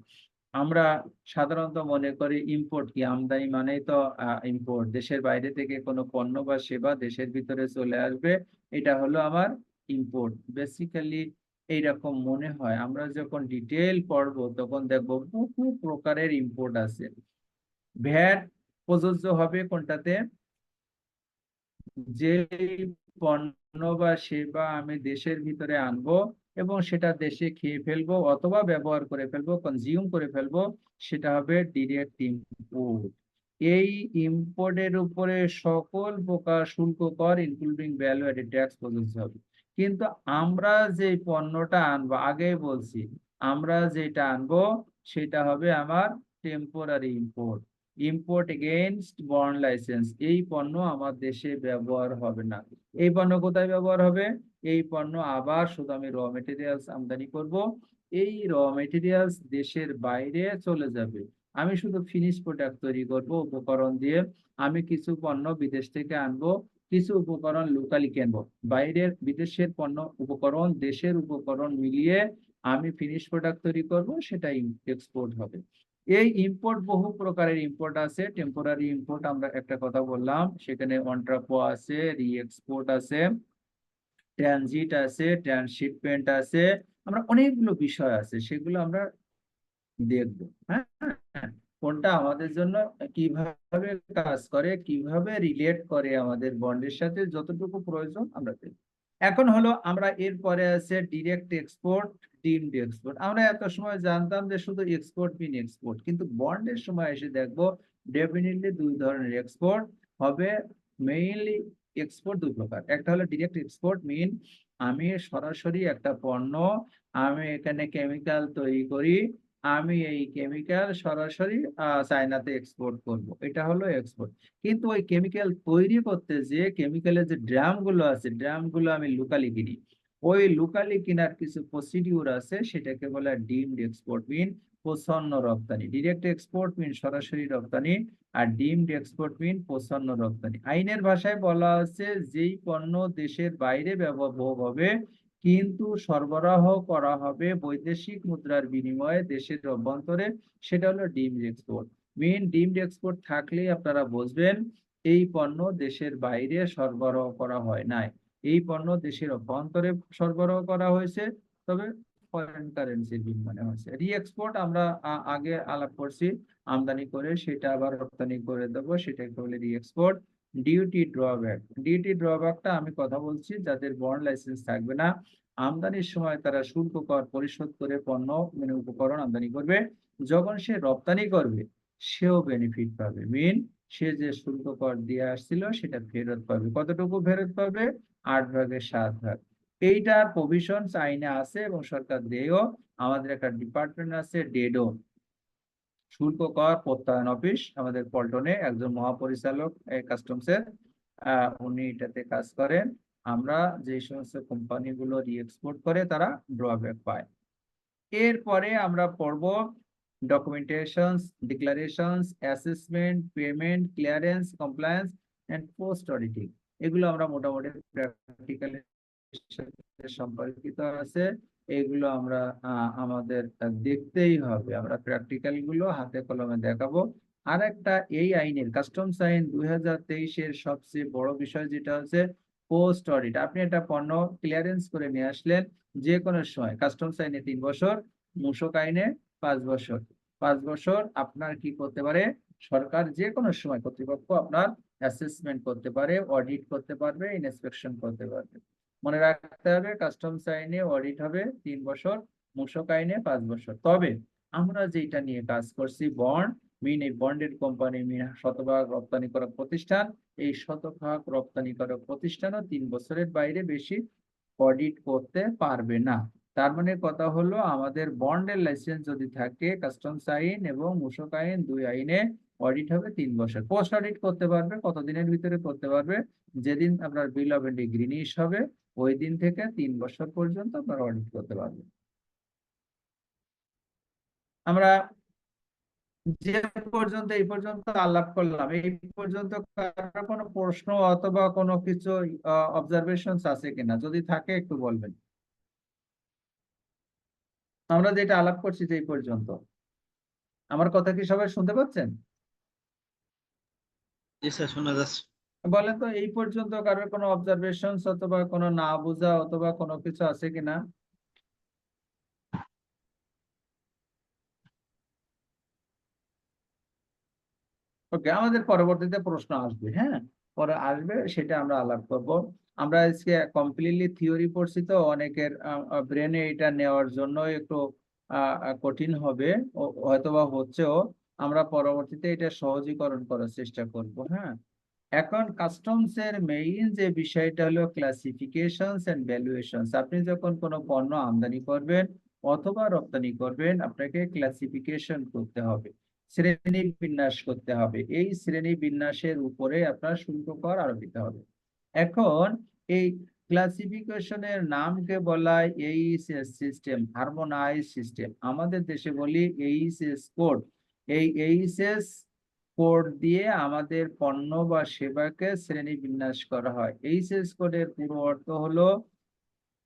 আমরা সাধারণত মনে করি ইম্পোর্ট কি, আমদানি মানেই তো ইম্পোর্ট, দেশের বাইরে থেকে কোনো পণ্য বা সেবা দেশের ভিতরে চলে আসবে, এটা হলো আমার ইম্পোর্ট। বেসিক্যালি এইরকম মনে হয়। আমরা যখন ডিটেল পড়বো, তখন দেখবো বহু প্রকারের ইম্পোর্ট আছে। ভ্যাট প্রযোজ্য হবে কোনটাতে? যে পণ্য বা সেবা আমি দেশের ভিতরে আনবো এবং সেটা দেশে খেয়ে ফেলবো অথবা ব্যবহার করে ফেলবো, কনজিউম করে ফেলবো, সেটা হবে ডিরেক্ট ইম্পোর্ট। এই ইম্পোর্টের উপরে সকল প্রকার শুল্ক কর ইনক্লুডিং ভ্যালু এডেড ট্যাক্স প্রযোজ্য হবে। কিন্তু আমরা যে পণ্যটা আনবো, আগে বলছি, আমরা যেটা আনবো সেটা হবে আমার temporary import. Import against bond licence, এই পণ্য আমার দেশে ব্যবহার হবে না। এই পণ্য কোথায় ব্যবহার হবে? এই পণ্য আবার শুধু আমি র মেটেরিয়ালস আমদানি করব, এই র মেটেরিয়ালস দেশের বাইরে চলে যাবে। আমি শুধু ফিনিশ প্রোডাক্ট তৈরি করব উপকরণ দিয়ে। আমি কিছু পণ্য বিদেশ থেকে আনবো, কিছু উপকরণ লোকালি কিনবো। বাইরের বিদেশের পণ্য উপকরণ দেশের উপকরণ মিলিয়ে আমি ফিনিশ প্রোডাক্ট তৈরি করব, সেটা এক্সপোর্ট হবে। এই ইম্পোর্ট বহু প্রকারের ইম্পোর্ট আছে। টেম্পোরারি ইম্পোর্ট আমরা একটা কথা বললাম, সেখানে অন্ট্রাপো আছে, রি এক্সপোর্ট আছে, ট্রানজিট আছে, ট্রান্সশিপমেন্ট আছে, আমরা অনেকগুলো বিষয় আছে, সেগুলো আমরা দেখবো। হ্যাঁ, কোনটা আমাদের জন্য কিভাবে কাজ করে, কিভাবে রিলেট করে আমাদের বন্ডের সাথে, যতটুকু প্রয়োজন আমরা দেখব। এখন হলো আমরা এরপরে আছে ডিরেক্ট এক্সপোর্ট, ডিমড এক্সপোর্ট। আমরা এত সময় জানতাম যে শুধু এক্সপোর্ট মিন এক্সপোর্ট, কিন্তু বন্ডের সময় এসে দেখবো ডেফিনেটলি দুই ধরনের এক্সপোর্ট হবে। মেইনলি এক্সপোর্ট দুই প্রকার, একটা হলো ডিরেক্ট এক্সপোর্ট, মিন আমি সরাসরি একটা পণ্য, আমি এখানে কেমিক্যাল তৈরি করি, আমি এই কেমিক্যাল সরাসরি চায়নাতে এক্সপোর্ট করব, এটা হলো এক্সপোর্ট। কিন্তু ওই কেমিক্যাল তৈরি করতে যে কেমিক্যালের যে ড্রাম গুলো আছে, ড্রাম গুলো আমি লোকালি কিনি, ওই লোকালি কেনার কিছু প্রসিডিউর আছে, সেটাকে বলে ডিমড এক্সপোর্ট, মিন প্রচ্ছন্ন রপ্তানি। ডিরেক্ট এক্সপোর্ট মিন সরাসরি রপ্তানি, আর ডিমড এক্সপোর্ট মিন প্রচ্ছন্ন রপ্তানি। আইনের ভাষায় বলা আছে যেই পণ্য দেশের বাইরে ব্যবহার হবে কিন্তু সরবরাহ করা হবে বৈদেশিক মুদ্রার বিনিময়ে দেশের অভ্যন্তরে, সেটা হলো deemed export. Main deemed export থাকলেই আপনারা বুঝবেন এই পণ্য দেশের বাইরে সরবরাহ করা হয় নাই, এই পণ্য দেশের অভ্যন্তরে সরবরাহ করা হয়েছে, তবে ফরেন কারেন্সির বিনিময়ে হয়েছে। রি এক্সপোর্ট আমরা আগে আলাপ করছি, আমদানি করে সেটা আবার রপ্তানি করে দেবো, সেটাকে বলে রি এক্সপোর্ট। ডিউটি ড্রব্যাক, ডিউটি ড্রব্যাকটা আমি কথা বলছি যাদের বন্ড লাইসেন্স থাকবে না, আমদানির সময় তারা শুল্ক কর পরিশোধ করে পণ্য মানে উপকরণ আমদানি করবে, যখন সে রপ্তানি করবে সেও বেনিফিট পাবে, মিন সে যে শুল্ক কর দিয়ে আসছিল সেটা ফেরত পাবে। কতটুকু ফেরত পাবে? 8/7 এইটার প্রভিশনস আইনে আছে এবং সরকার দেয়ও। আমাদের একটা ডিপার্টমেন্ট আছে ডেডো, শুল্ক কর প্রত্যয়ন অফিস, আমাদের পল্টনে একজন মহাপরিচালক কাস্টমসের, উনি এটাতে কাজ করেন। আমরা যে সমস্ত কোম্পানিগুলো রি এক্সপোর্ট করে তারা ড্রব্যাক পায়। এরপরে আমরা পড়ব documentations, declarations, assessment, payment, clearance, compliance and post auditing. এগুলো আমরা মোটামুটি প্র্যাকটিক্যাল সম্পর্কিত আছে, এগুলো আমরা আমাদের দেখতেই হবে, আমরা প্র্যাকটিক্যাল গুলো হাতে কলমে দেখাবো। আর একটা এই আইনের কাস্টমস আইন 2023-এর সবচেয়ে বড় বিষয় যেটা হচ্ছে পোস্ট অডিট। আপনি একটা পণ্য ক্লিয়ারেন্স করে নিয়ে আসলেন যে কোনো সময়, কাস্টমস আইনে 3 বছর, মূসক আইনে 5 বছর। 5 বছর আপনার কি করতে পারে, সরকার যে কোনো সময় কর্তৃপক্ষ আপনার অ্যাসেসমেন্ট করতে পারে, অডিট করতে পারবে, ইন্সপেকশন করতে পারবে। মনে রাখতে হবে কাস্টমস আইনে অডিট হবে 3 বছর, মূসক আইনে 5 বছর। তবে আমরা যেটা নিয়ে কাজ করছি বন্ড, মিন এই বন্ডের কোম্পানি মিন শতভাগ রপ্তানিকারক প্রতিষ্ঠান, এই শতভাগ রপ্তানিকারক প্রতিষ্ঠানও 3 বছরের বাইরে বেশি অডিট করতে পারবে না। তার মানে কথা হলো আমাদের বন্ডের লাইসেন্স যদি থাকে কাস্টমস আইন এবং মূসক আইন 2 আইনে অডিট হবে 3 বছর। পোস্ট অডিট করতে পারবে কতদিনের ভিতরে করতে পারবে, যেদিন আপনার বিল অফ এন্ট্রি গ্রিনিশ হবে ওই দিন থেকে 3 বছর পর্যন্ত আপনারা অডিট করতে পারবেন। আমরা যে পর্যন্ত এই পর্যন্ত আলাপ করলাম, এই পর্যন্ত কারো কোনো প্রশ্ন অথবা কোনো কিছু অবজারভেশনস আছে কিনা, যদি থাকে একটু বলবেন। আমরা যেটা আলাপ করছি যে এই পর্যন্ত, আমার কথা কি সবাই শুনতে পাচ্ছেন? জি স্যার, শোনা যাচ্ছে। বলেন তো এই পর্যন্ত কারোর কোনো অবজারভেশনস অথবা কোনো না বোঝা অথবা কোনো কিছু আছে কিনা? ওকে, আমাদের পরবর্তীতে প্রশ্ন আসবে, হ্যাঁ পরে আসবে, সেটা আমরা আলাপ করব। আমরা আজকে কমপ্লিটলি থিওরি পড়ছি তো অনেকের ব্রেনে এটা নেওয়ার জন্য একটু কঠিন হবে, হয়তোবা হচ্ছেও। আমরা পরবর্তীতে এটা সহজীকরণ করার চেষ্টা করব। হ্যাঁ, এখন কাস্টমস এর মেইন যে বিষয়টা হলো ক্লাসিফিকেশনস এন্ড ভ্যালুয়েশনস। আপনি যখন কোনো পণ্য আমদানি করবেন অথবা রপ্তানি করবেন, আপনাকে ক্লাসিফিকেশন করতে হবে, শ্রেণী বিন্যাস করতে হবে। এই শ্রেণী বিন্যাসের উপরে আপনার শুল্ক কর আরোপিত হবে। এখন এই ক্লাসিফিকেশনের নামকে বলা হয় এইচএস সিস্টেম, হারমোনাইজ সিস্টেম। আমাদের দেশে বলি এইচএস কোড। এই এইচএস কোড দিয়ে আমাদের পণ্য বা সেবাকে শ্রেণী বিন্যাস করা হয়। এইচএস কোডের পুরো অর্থ হলো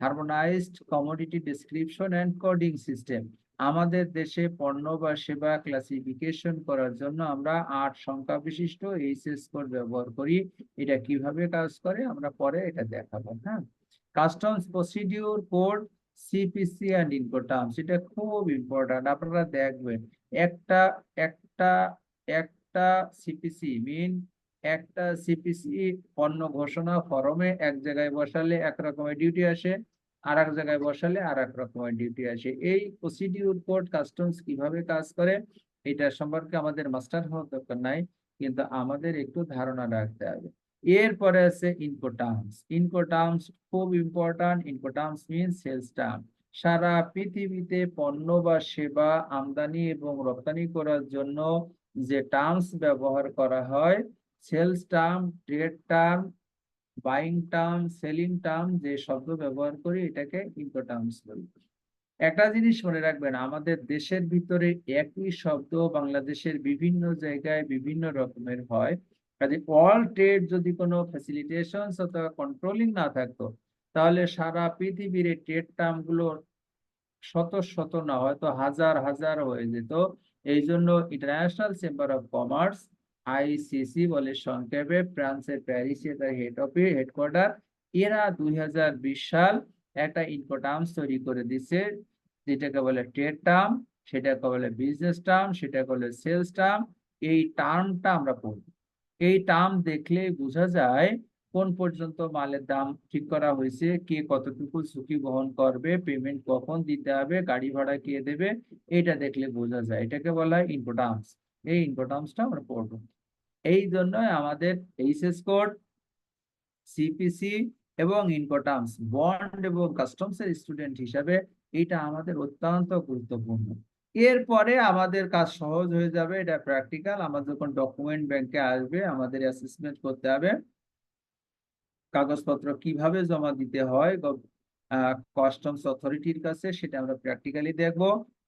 harmonised commodity description and coding system. আমাদের দেশে পণ্য বা সেবা ক্লাসিফিকেশন করার জন্য আমরা 8 সংখ্যা বিশিষ্ট এইচএস কোড ব্যবহার করি। এটা কিভাবে কাজ করে আমরা পরে এটা দেখাবো। হ্যাঁ, customs procedure code, CPC and Incoterms, এটা খুব ইম্পর্টেন্ট। আপনারা দেখবেন একটা একটা একটা সিপিসি মিন একটা সিপিসি পণ্য ঘোষণা ফরমে এক জায়গায় বসালে এক রকমের ডিউটি আসে, আর এক জায়গায় বসালে আর এক রকমের ডিউটি আসে। এই প্রসিডিউর কোড কাস্টমস কিভাবে কাজ করে এটা সম্পর্কে আমাদের মাস্টার হওয়ার দরকার নাই, কিন্তু আমাদের একটু ধারণা রাখতে হবে। এরপরে আছে ইনকোটার্মস। ইনকোটার্মস খুব ইম্পর্টেন্ট। ইনকোটার্মস মিন সেলস টার্ম। সারা পৃথিবীতে পণ্য বা সেবা আমদানি এবং রপ্তানি করার জন্য যে টার্মস ব্যবহার করা হয়, sales term, trade term, buying term, selling term, যে শব্দ ব্যবহার করি এটাকে ইনকোটার্মস বলি। একটা জিনিস মনে রাখবেন, আমাদের দেশের ভিতরে একই শব্দ বাংলাদেশের বিভিন্ন জায়গায় বিভিন্ন রকমের হয়। কাজে অল ট্রেড যদি কোনো ফ্যাসিলিটেশন অথবা কন্ট্রোলিং না থাকতো, তাহলে সারা পৃথিবীর ট্রেড টার্ম গুলো শত শত না হয়তো হাজার হাজার হয়ে যেত। এই জন্য international chamber of commerce, ICC বলে সংক্ষেপে, ফ্রান্সের প্যারিসে তার হেডকোয়ার্টার, এরা 2020 সাল একটা ইনকোটার্মস তৈরি করে দিছে, যেটাকে বলে ট্রেড টার্ম, সেটাকে বলে বিজনেস টার্ম, সেটাকে বলে সেলস টার্ম। এই টার্মটা আমরা পড়ব। এই টার্ম দেখলে বোঝা যায় কোন পর্যন্ত মালের দাম ঠিক করা হয়েছে, কে কতটুকু ঝুঁকি বহন করবে, পেমেন্ট কখন দিতে হবে, গাড়ি ভাড়া কে দেবে, এটা দেখলে বোঝা যায়। এটাকে বলা হয় ইনকোটার্মস। এই ইনকোটার্মসটা আমরা পড়ব। এই জন্য আমাদের এইচএস কোড, সিপিসি এবং ইনকোটার্মস, বন্ড এবং কাস্টমস এর স্টুডেন্ট হিসাবে এটা আমাদের অত্যন্ত গুরুত্বপূর্ণ। এরপরে আমাদের কাজ সহজ হয়ে যাবে। এটা প্র্যাকটিক্যাল। আমাদের যখন ডকুমেন্ট ব্যাংকে আসবে, আমাদের অ্যাসেসমেন্ট করতে হবে কাগজপত্র কিভাবে জমা দিতে হয় কাস্টমস অথরিটির কাছে, সেটা আমরা প্র্যাকটিক্যালি দেখব।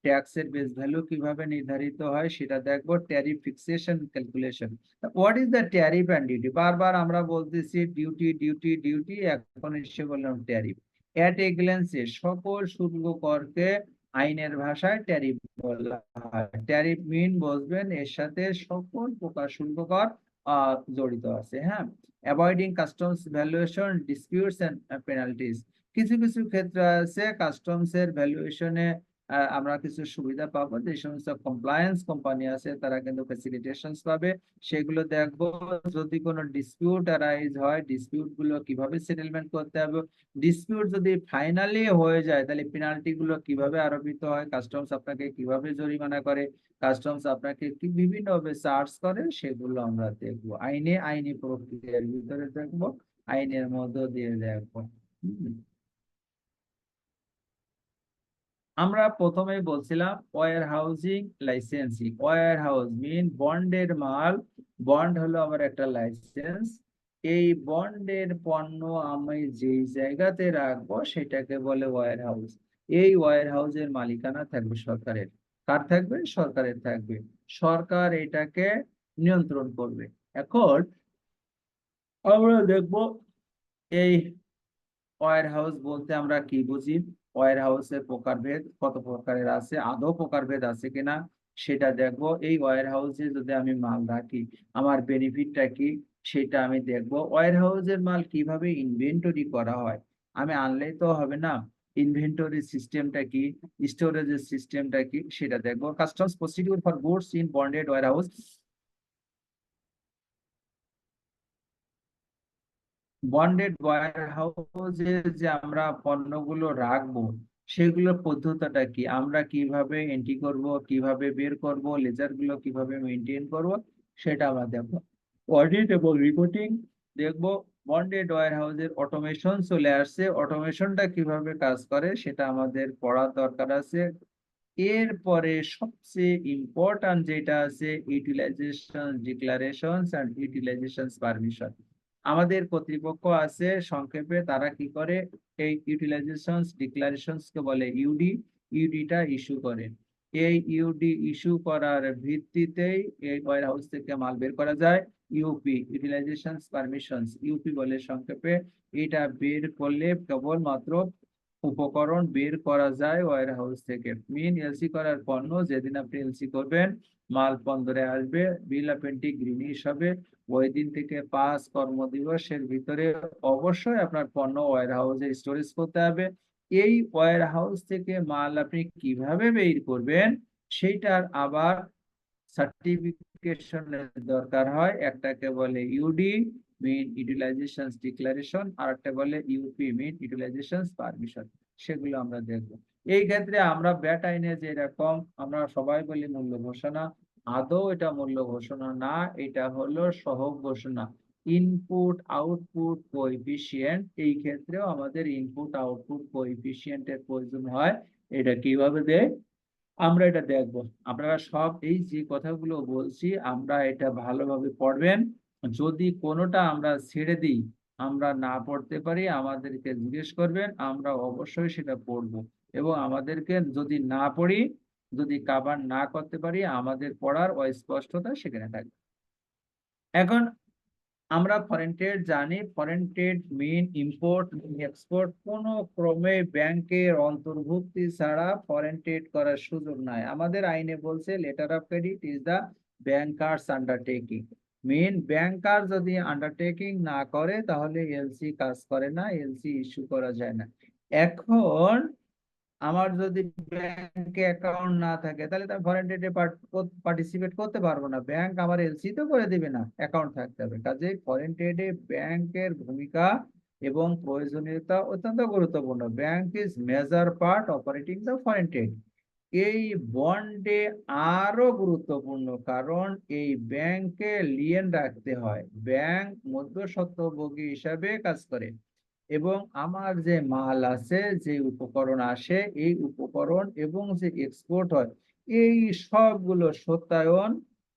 ট্যাক্সের বেস ভ্যালু কিভাবে নির্ধারিত হয় সেটা দেখব। Tariff fixation calculation. What is the tariff and duty? বারবার আমরা বলতেছি ডিউটি ডিউটি ডিউটি, এখন এসে বললাম ট্যারিফ। অ্যাট এ গ্ল্যান্সে সকল শুল্ক করকে আইনের ভাষায় ট্যারিফ বলা হয়। ট্যারিফ মিন বুঝবেন, এর সাথে সকল প্রকার শুল্ক কর জড়িত আছে। হ্যাঁ, avoiding customs valuation disputes and penalties. কিছু কিছু ক্ষেত্রে আছে কাস্টমস এর ভ্যালুয়েশনে আমরা কিছু সুবিধা পাবো। যে সমস্ত কমপ্লায়েন্স কোম্পানি আছে তারা কিন্তু ফ্যাসিলিটেশনস পাবে, সেগুলো দেখবো। যদি কোনো ডিসপিউট অ্যারাইজ হয়, ডিসপিউট গুলো কিভাবে সেটেলমেন্ট করতে হবে, ডিসপিউট যদি ফাইনালি হয়ে যায় তাহলে পেনাল্টি গুলো কিভাবে আরোপিত হয়, কাস্টমস আপনাকে কিভাবে জরিমানা করে, কাস্টমস আপনাকে কি বিভিন্ন ভাবে চার্জ করে, সেগুলো আমরা দেখবো। আইনি প্রক্রিয়ার ভিতরে দেখবো, আইনের মধ্য দিয়ে দেখবো। আমরা প্রথমে বলছিলাম warehousing licensing. Warehouse mean বন্ডের মাল, বন্ড হলো আমার একটা লাইসেন্স। এই বন্ডের পণ্য আমি যেই জায়গাতে রাখবো সেটাকে বলে ওয়্যার হাউস। এই ওয়্যার হাউসের মালিকানা থাকবে সরকারের। কার থাকবে? সরকারের থাকবে। সরকার এটাকে নিয়ন্ত্রণ করবে। এখন আমরা দেখবো এই ওয়্যার হাউস বলতে আমরা কি বুঝি, ওয়্যার হাউসের প্রকারভেদ কত প্রকারের আছে, আদৌ প্রকারভেদ আছে কিনা সেটা দেখবো। এই ওয়্যার হাউসে যদি আমি মাল রাখি আমার বেনিফিটটা কি সেটা আমি দেখবো। ওয়্যার হাউসের মাল কিভাবে ইনভেন্টরি করা হয়, আমি আনলেই তো হবে না, ইনভেন্টরি সিস্টেমটা কি, স্টোরেজের সিস্টেমটা কি সেটা দেখবো। Customs procedure for goods in bonded warehouse. Bonded ওয়্যার হাউসে যে আমরা পণ্যগুলো রাখবো সেগুলোর পদ্ধতিটা কি, আমরা কিভাবে এন্ট্রি করব, কিভাবে বের করব, লেজার গুলো কিভাবে মেনটেন করব, সেটা আমরা দেখবো। অডিট এবং রিপোর্টিং দেখবো। বন্ডেড ওয়্যার হাউসের অটোমেশন চলে আসছে, অটোমেশনটা কিভাবে কাজ করে সেটা আমাদের পড়ার দরকার আছে। এরপরে সবচেয়ে ইম্পর্টেন্ট যেটা আছে utilisation declaration and utilisation permission. আমাদের কর্তৃপক্ষ আছে সংক্ষেপে, তারা কি করে এই ইউটিলাইজেশন ডিক্লারেশনস কে বলে ইউডি। ইউডিটা ইস্যু করে। এই ইউডি ইস্যু করার ভিত্তিতেই এই ওয়্যার হাউস থেকে মাল বের করা যায়। ইউপি, ইউটিলাইজেশন পারমিশনস, ইউপি বলে সংক্ষেপে। এটা বের করলে কেবলমাত্র উপকরণ বের করা যায় ওয়্যার হাউস থেকে। মিন এলসি করার পণ্য যেদিন আপনি এলসি করবেন মাল বন্দরে আসবে, বিল অফ এন্ট্রি হবে, ওই দিন থেকে 5 কর্মদিবসের ভিতরে অবশ্যই আপনার পণ্য ওয়্যার হাউসে স্টোরেজ করতে হবে। এই ওয়্যার হাউস থেকে মাল আপনি কিভাবে বের করবেন সেইটার আবার সার্টিফিকেশনের দরকার হয়। একটাকে বলে ইউডি মিন ইউটিলাইজেশন ডিক্লারেশন, আর একটা বলে ইউপি মিন ইউটিলাইজেশন পারমিশন। সেগুলো আমরা দেখবো। এই ক্ষেত্রে আমরা ব্যাট আইনে যেরকম আমরা সবাই বলি মূল্য ঘোষণা, আদৌ এটা মূল্য ঘোষণা না, এটা হলো সহগ ঘোষণা। ইনপুট আউটপুট কোএফিসিয়েন্ট, এই ক্ষেত্রেও আমাদের ইনপুট আউটপুট কোএফিসিয়েন্টের প্রয়োজন হয়। এটা কিভাবে দেয় আমরা এটা দেখব। আপনারা সব এই যে কথাগুলো বলছি আমরা এটা ভালোভাবে পড়বেন। যদি কোনোটা আমরা ছেড়ে দিই, আমরা না পড়তে পারি, আমাদেরকে জিজ্ঞেস করবেন, আমরা অবশ্যই সেটা পড়ব। এবং আমাদেরকে যদি না পড়ি, যদি কাভার না করতে পারি, আমাদের পড়ার অস্পষ্টতা সেখানে থাকবে। এখন আমরা ফরেন ট্রেড জানি। ফরেন ট্রেড মিন ইম্পোর্ট এক্সপোর্ট, কোনো ক্রমে ব্যাংকের অন্তর্ভুক্তি ছাড়া ফরেন ট্রেড করার সুযোগ নাই। আমাদের আইনে বলছে letter of credit is the banker's undertaking. Mean banker যদি আন্ডারটেকিং না করে তাহলে এলসি কাজ করে না, এলসি ইস্যু করা যায় না। এখন আমার যদি ব্যাংকে অ্যাকাউন্ট না থাকে তাহলে তো ফরেন ট্রেডে পার্টিসিপেট করতে পারবো না। ব্যাংক আমার এলসি তো করে দিবে না, অ্যাকাউন্ট থাকতে হবে। কাজেই ফরেন ট্রেডে ব্যাংকের ভূমিকা এবং প্রয়োজনীয়তা অত্যন্ত গুরুত্বপূর্ণ। Bank is major part operating the foreign trade. এই বন্ডে আরো গুরুত্বপূর্ণ, কারণ এই ব্যাংকে লিয়েন রাখতে হয়। ব্যাংক মধ্যস্বত্বভোগী হিসাবে কাজ করে এবং আমার যে মাল আছে, যে উপকরণ আসে, এই উপকরণ এবং যে এক্সপোর্ট হয়, এই সবগুলো সত্যায়ন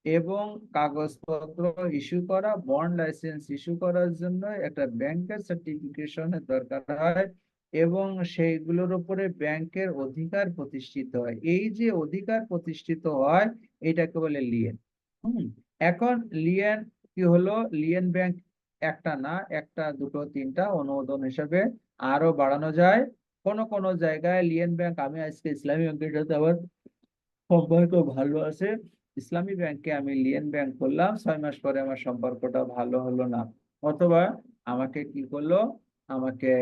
এবং কাগজপত্র ইস্যু করা, বন্ড লাইসেন্স ইস্যু করার জন্য একটা ব্যাংকের সার্টিফিকেশনের দরকার হয় এবং সেইগুলোর উপরে ব্যাংকের অধিকার প্রতিষ্ঠিত হয়। এই যে অধিকার প্রতিষ্ঠিত হয় এটাকে বলে লিয়েন। এখন লিয়েন কি হলো? লিয়েন ব্যাংক একটা না, একটা দুটো তিনটা অনুমোদন হিসেবে আরো বাড়ানো যায়। কোন কোন জায়গায় লিয়েন ব্যাংক, আমি আজকে ইসলামী ব্যাংকের সাথে আবার সম্পর্ক ভালো আছে, ইসলামী ব্যাংকে আমি লিয়েন ব্যাংক করলাম, 6 মাস পরে আমার সম্পর্কটা ভালো হলো না, অথবা আমাকে কি করলো, আমাকে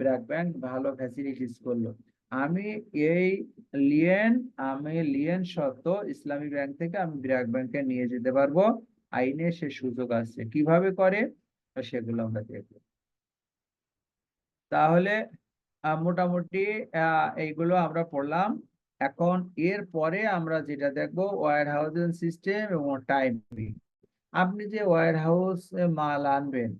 ব্র্যাক ব্যাংক ভালো ফ্যাসিলিটিস করলো। আমি এই লিয়েন সত্ত্ব ইসলামী ব্যাংক থেকে আমি ব্র্যাক ব্যাংকে নিয়ে যেতে পারবো। আইনে সে সুযোগ আছে। কিভাবে করে সেগুলো আমরা দেখব। তাহলে মোটামুটি এইগুলো আমরা পড়লাম। এখন এর পরে আমরা যেটা দেখবো ওয়্যার হাউজিং সিস্টেম এবং টাইমিং। আপনি যে ওয়্যার হাউসে মাল আনবেন,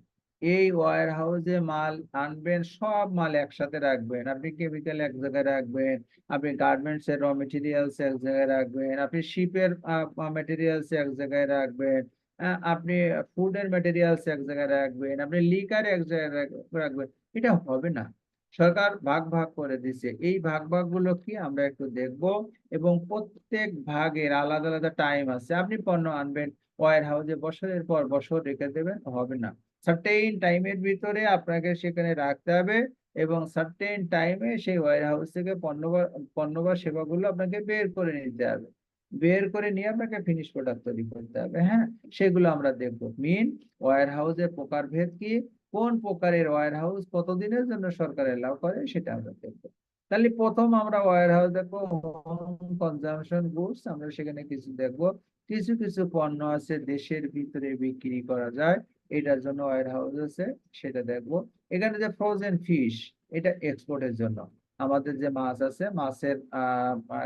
এই ওয়্যার হাউসে মাল আনবেন, সব মাল একসাথে রাখবেন। আপনি কেমিক্যাল এক জায়গায় রাখবেন, আপনি গার্মেন্টস এর র মেটেরিয়ালস এক জায়গায় রাখবেন, আপনি শিপের মেটেরিয়ালস এক জায়গায় রাখবেন, আপনি ফুডের মেটেরিয়ালস এক জায়গায় রাখবেন, আপনি লিকার এক জায়গায় রাখবেন। এটা হবে না। সরকার ভাগ ভাগ করে দিছে। এই ভাগ গুলো কি আমরা একটু দেখব এবং প্রত্যেক ভাগের আলাদা আলাদা টাইম আছে। আপনি পণ্য আনবেন, ওয়্যার হাউসে বছরের পর বছর রেখে দেবেন, হবে না। সার্টেইন টাইমের ভিতরে আপনাকে সেখানে রাখতে হবে এবং সার্টেইন টাইমে সেই ওয়্যার হাউস থেকে পণ্য বা সেবাগুলো আপনাকে বের করে নিতে হবে। বের করে নিয়ে আপনাকে ফিনিশ প্রোডাক্ট তৈরি করতে হবে। হ্যাঁ, সেগুলো আমরা দেখবো। মিন ওয়্যার হাউসের প্রকারভেদ কি, কোন প্রকারের ওয়্যার হাউস কতদিনের জন্য সরকার এলাও করে, সেটা আমরা দেখবো। তাহলে প্রথম আমরা ওয়্যার হাউস দেখবো হোম কনজাম্পশন গুডস। আমরা সেখানে কিছু দেখবো। কিছু কিছু পণ্য আছে দেশের ভিতরে বিক্রি করা যায়, এটার জন্য ওয়্যার হাউস আছে, সেটা দেখবো। এখানে যে ফ্রোজেন ফিশ, এটা এক্সপোর্টের জন্য। আমাদের যে মাছ আছে, মাছের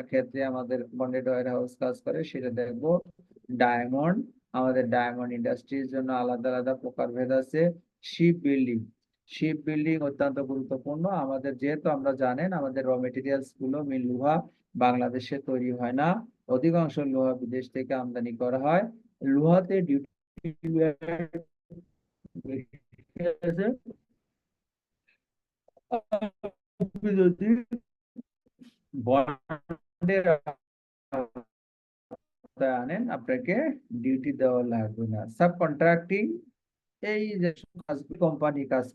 ক্ষেত্রে আমাদের বন্ডেড ওয়্যার হাউস কাজ করে, সেটা দেখবো। ডায়মন্ড, আমাদের ডায়মন্ড ইন্ডাস্ট্রির জন্য আলাদা আলাদা প্রকারভেদ আছে। শিপ বিল্ডিং অত্যন্ত গুরুত্বপূর্ণ আমাদের, যেহেতু আমরা জানেন আমাদের র মেটেরিয়ালস গুলো মিল লোহা বাংলাদেশে তৈরি হয় না, অধিকাংশ লোহা বিদেশ থেকে আমদানি করা হয়। লোহাতে ডিউটি যদি বন্ডের আনেন আপনাকে ডিউটি দেওয়া লাগবে না। সাব কন্ট্রাক্টিং, এই যে কোম্পানি কাজ,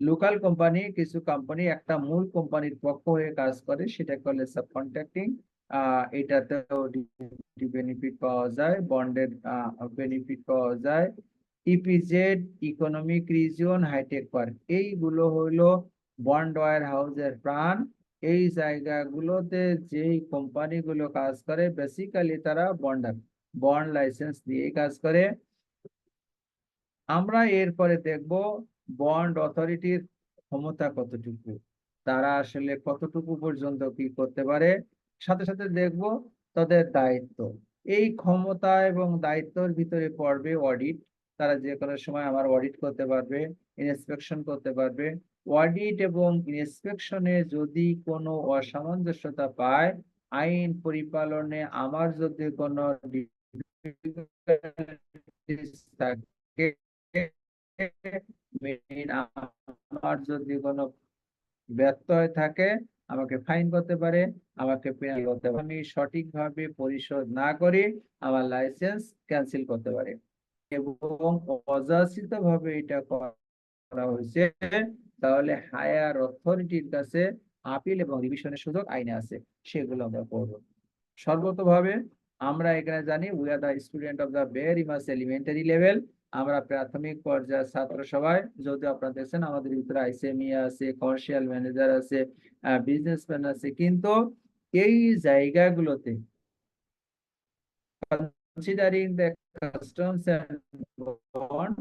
লোকাল কোম্পানি, কিছু কোম্পানি একটা মূল কোম্পানির পক্ষ হয়ে কাজ করে, সেটা করলে সাব কন্ট্রাক্টিং। এটাতেও বেনিফিট পাওয়া যায়, বন্ডের বেনিফিট পাওয়া যায়। EPZ, economic region, high tech park, এইগুলো হলো বন্ড ওয়্যার হাউসের প্রাণ এই জায়গাগুলোতে যেই কোম্পানিগুলো কাজ করে বেসিক্যালি তারা বন্ড লাইসেন্স দিয়ে কাজ করে। আমরা এরপরে দেখব বন্ড অথরিটির ক্ষমতা কতটুকু, তারা আসলে কতটুকু পর্যন্ত কি করতে পারে, সাথে সাথে দেখব তাদের দায়িত্ব। এই ক্ষমতা এবং দায়িত্বের ভিতরে পড়বে অডিট, তারা যে কোনো সময় আমার অডিট করতে পারবে, ইন্সপেকশন করতে পারবে। অডিট এবং ইন্সপেকশনে যদি কোনো অসামঞ্জস্যতা পায়, আইন পরিপালনে আমার যদি কোনো difficulties থাকে, আমার যদি কোনো ব্যত্যয় থাকে, আমাকে ফাইন করতে পারে, আমাকে পেনাল করতে পারে। আমি সঠিকভাবে পরিশোধ না করি, আমার লাইসেন্স ক্যান্সেল করতে পারে। এবং অযাচিত ভাবে এটা করা হয়েছে, তাহলে হায়ার অথরিটির কাছে আপিল এবং রিভিশনের সুযোগ আইনে আছে, সেগুলো আমরা করব। সর্বতভাবে আমরা এখানে জানি we are the student of the very much elementary level. আমরা প্রাথমিক পর্যায়ের ছাত্র সবাই, যদি আপনারা দেখছেন আমাদের ভিতরে আইসিএমই আছে, কমার্শিয়াল ম্যানেজার আছে, বিজনেসম্যান আছে, কিন্তু এই জায়গাগুলোতে considering the customs and bond,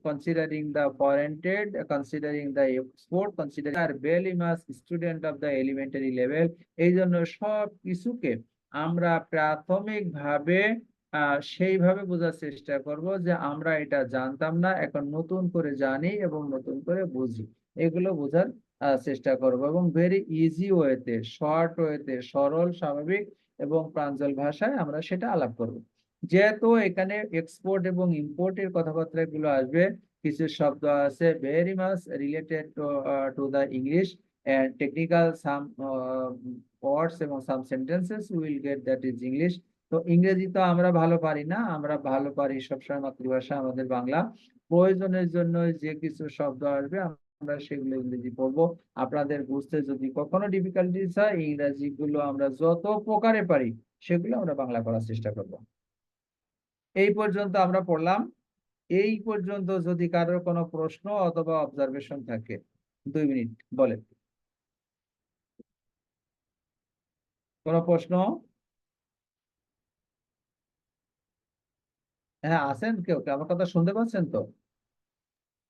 considering the foreign trade, considering the export, considering are very much student of the elementary level, এই জন্য সব কিছুকে আমরা প্রাথমিকভাবে সেইভাবে বোঝার চেষ্টা করব যে আমরা এটা জানতাম না, এখন নতুন করে জানি এবং নতুন করে বুঝি, এগুলো বোঝার চেষ্টা করব। এবং ভেরি ইজি ওয়েতে, শর্ট ওয়েতে, সরল স্বাভাবিক এবং প্রাঞ্জল ভাষায় আমরা সেটা আলাপ করব। যেহেতু এখানে এক্সপোর্ট এবং ইম্পোর্টের কথাবার্তা গুলো আসবে, কিছু শব্দ আছে very much related to the English and technical some words এবং some sentences we will get that is English. তো ইংরেজি তো আমরা ভালো পারি না, আমরা ভালো পারি সবসময় মাতৃভাষা আমাদের বাংলা। প্রয়োজনের জন্য যে কিছু শব্দ আসবে আমরা সেগুলো ইংরেজি পড়বো। আপনাদের বুঝতে যদি কখনো ডিফিকাল্টিস হয়, ইংরেজি গুলো আমরা যত প্রকারে পারি সেগুলো আমরা বাংলা করার চেষ্টা করব। এই পর্যন্ত আমরা পড়লাম। এই পর্যন্ত যদি কারোর কোনো প্রশ্ন অথবা অবজারভেশন থাকে, 2 মিনিট বলেন। কোনো প্রশ্ন? হ্যাঁ, আছেন কেউ? আমার কথা শুনতে পাচ্ছেন তো?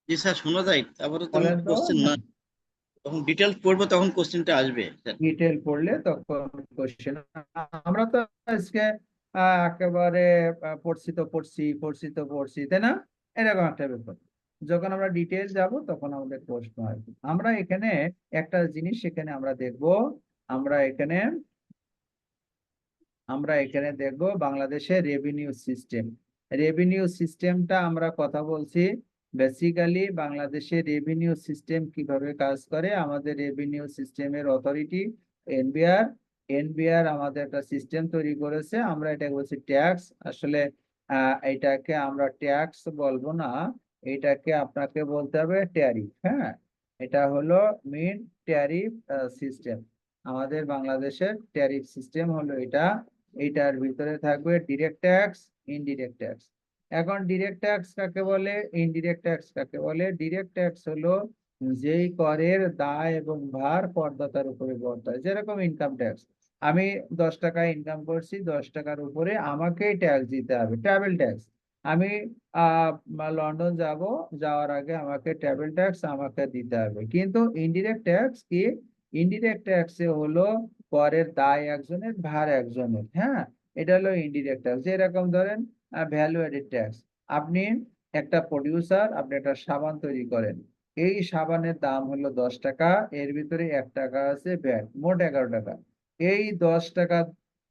জি স্যার, শোনা যায়, তারপরে তো বলেন তো। কোশ্চেন না, তখন ডিটেলস পড়বো তখন কোশ্চেনটা আসবে স্যার। ডিটেল পড়লে তখন কোশ্চেন। আমরা তো আজকে একেবারে পড়ছি, তাই না? এরকম একটা ব্যাপার। যখন আমরা ডিটেল যাব তখন আমাদের প্রশ্ন আসবে। আমরা এখানে একটা জিনিস এখানে আমরা দেখব, আমরা এখানে দেখব বাংলাদেশের রেভিনিউ সিস্টেম। রেভিনিউ সিস্টেমটা আমরা কথা বলছি, বেসিক্যালি বাংলাদেশের রেভিনিউ সিস্টেম কিভাবে কাজ করে। আমাদের রেভিনিউ সিস্টেমের অথরিটি এনবিআর আমাদের একটা সিস্টেম তৈরি করেছে, আমরা এটা বলছি ট্যাক্স। আসলে এটাকে আমরা ট্যাক্স বলবো না, এটাকে আপনাকে বলতে হবে ট্যারিফ। হ্যাঁ, এটা হলো মেইন ট্যারিফ সিস্টেম। আমাদের বাংলাদেশের ট্যারিফ সিস্টেম হলো এটা। এইটার ভিতরে থাকবে ডিরেক্ট ট্যাক্স, ইনডিরেক্ট ট্যাক্স। এখন ডিরেক্ট ট্যাক্স কাকে বলে, ইনডিরেক্ট ট্যাক্স কাকে বলে? ডিরেক্ট ট্যাক্স হলো যেই করের দায় এবং ভার করদাতার উপরে বর্তায়। যেরকম ইনকাম ট্যাক্স, আমি 10 টাকা ইনকাম করছি, 10 টাকার উপরে আমাকেই ট্যাক্স দিতে হবে, ট্রাভেল ট্যাক্স। আমি লন্ডন যাব, যাওয়ার আগে আমাকে ট্রাভেল ট্যাক্স আমাকে দিতে হবে। কিন্তু ইনডিরেক্ট ট্যাক্স কি? ইনডিরেক্ট ট্যাক্সে হলো করের দায় একজনের, ভার একজনের। হ্যাঁ, এটা হলো ইনডিরেক্ট ট্যাক্স। যেরকম ধরেন ভ্যালু এডেড ট্যাক্স, আপনি একটা প্রডিউসার, আপনি একটা সাবান তৈরি করেন, এই সাবানের দাম হলো 10 টাকা, এর ভিতরে 1 টাকা আছে ভ্যাট, মোট 11 টাকা। এই 10 টাকা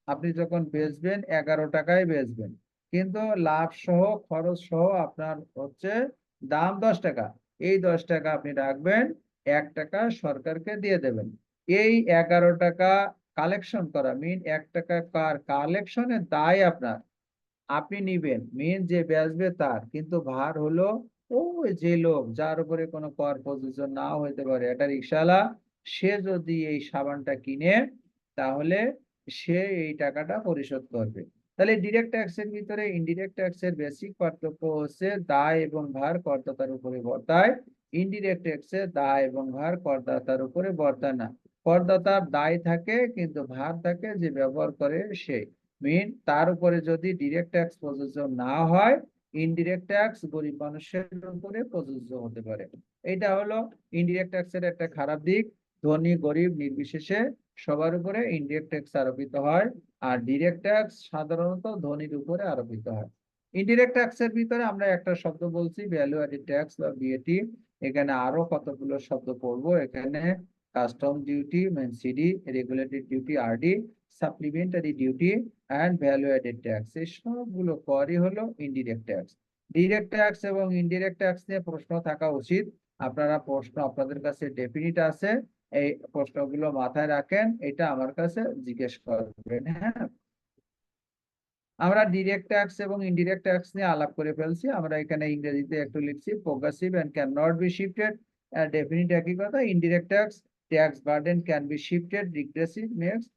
আপনি যখন বেচবেন 11 টাকায় বেচবেন, কিন্তু লাভ সহ খরচ সহ আপনার হচ্ছে দাম 10 টাকা। এই 10 টাকা আপনি রাখবেন, 1 টাকা সরকারকে দিয়ে দেবেন। এই 11 টাকা কালেকশন করা, মিন 1 টাকা কালেকশনের দায় আপনার, আপনি নিবেন, মেন যে বেচবে তার, কিন্তু ভার হলো ওই যে লোক যার উপরে কোনো কর প্রযোজ্য নাও হইতে পারে, একটা রিক্সাওয়ালা, সে যদি এই সাবানটা কিনে তাহলে সে এই টাকাটা পরিশোধ করবে। তাহলে ডিরেক্ট ট্যাক্সের ভিতরে ইনডিরেক্ট ট্যাক্সের বেসিক পার্থক্য হচ্ছে দায় এবং ভার করদাতার উপরে বর্তায়। ইনডিরেক্ট ট্যাক্সে দায় এবং ভার করদাতার উপরে বর্তায় না। করদাতার দায় থাকে কিন্তু ভার থাকে যে ব্যবহার করে সে। তার উপরে যদি ডিরেক্ট ট্যাক্স প্রযোজ্য না হয়, ইনডিরেক্ট ট্যাক্স গরিব মানুষের উপরে প্রযোজ্য হতে পারে। এটা হলো ইনডিরেক্ট ট্যাক্সের একটা খারাপ দিক। ধনী গরিব নির্বিশেষে সবার উপরে ইনডিরেক্ট ট্যাক্স আরোপিত হয়, আর ডিরেক্ট ট্যাক্স সাধারণত ধনীর উপরে আরোপিত হয়। ইনডিরেক্ট ট্যাক্সের ভিতরে আমরা একটা শব্দ বলছি ভ্যালু অ্যাডেড ট্যাক্স বা ভিএটি। এখানে আরো কতগুলো শব্দ পড়বো। এখানে custom duty, CD, regulatory duty RD, supplementary duty and value added tax, এই সবগুলো করই হলো ইনডিরেক্ট ট্যাক্স। ডিরেক্ট ট্যাক্স এবং ইনডিরেক্ট ট্যাক্স নিয়ে প্রশ্ন থাকা উচিত। আপনারা প্রশ্ন, আপনাদের কাছে ডেফিনিট আছে, এই প্রশ্নগুলো মাথায় রাখেন, এটা আমার কাছে জিজ্ঞেস করবেন। হ্যাঁ, আমরা ডিরেক্ট ট্যাক্স এবং ইনডিরেক্ট ট্যাক্স নিয়ে আলাপ করে ফেলছি। আমরা এখানে ইংরেজিতে একটু লিখছি progressive and can not be shifted. Definite একই কথা। Indirect tax, tax burden can be shifted, regressive next.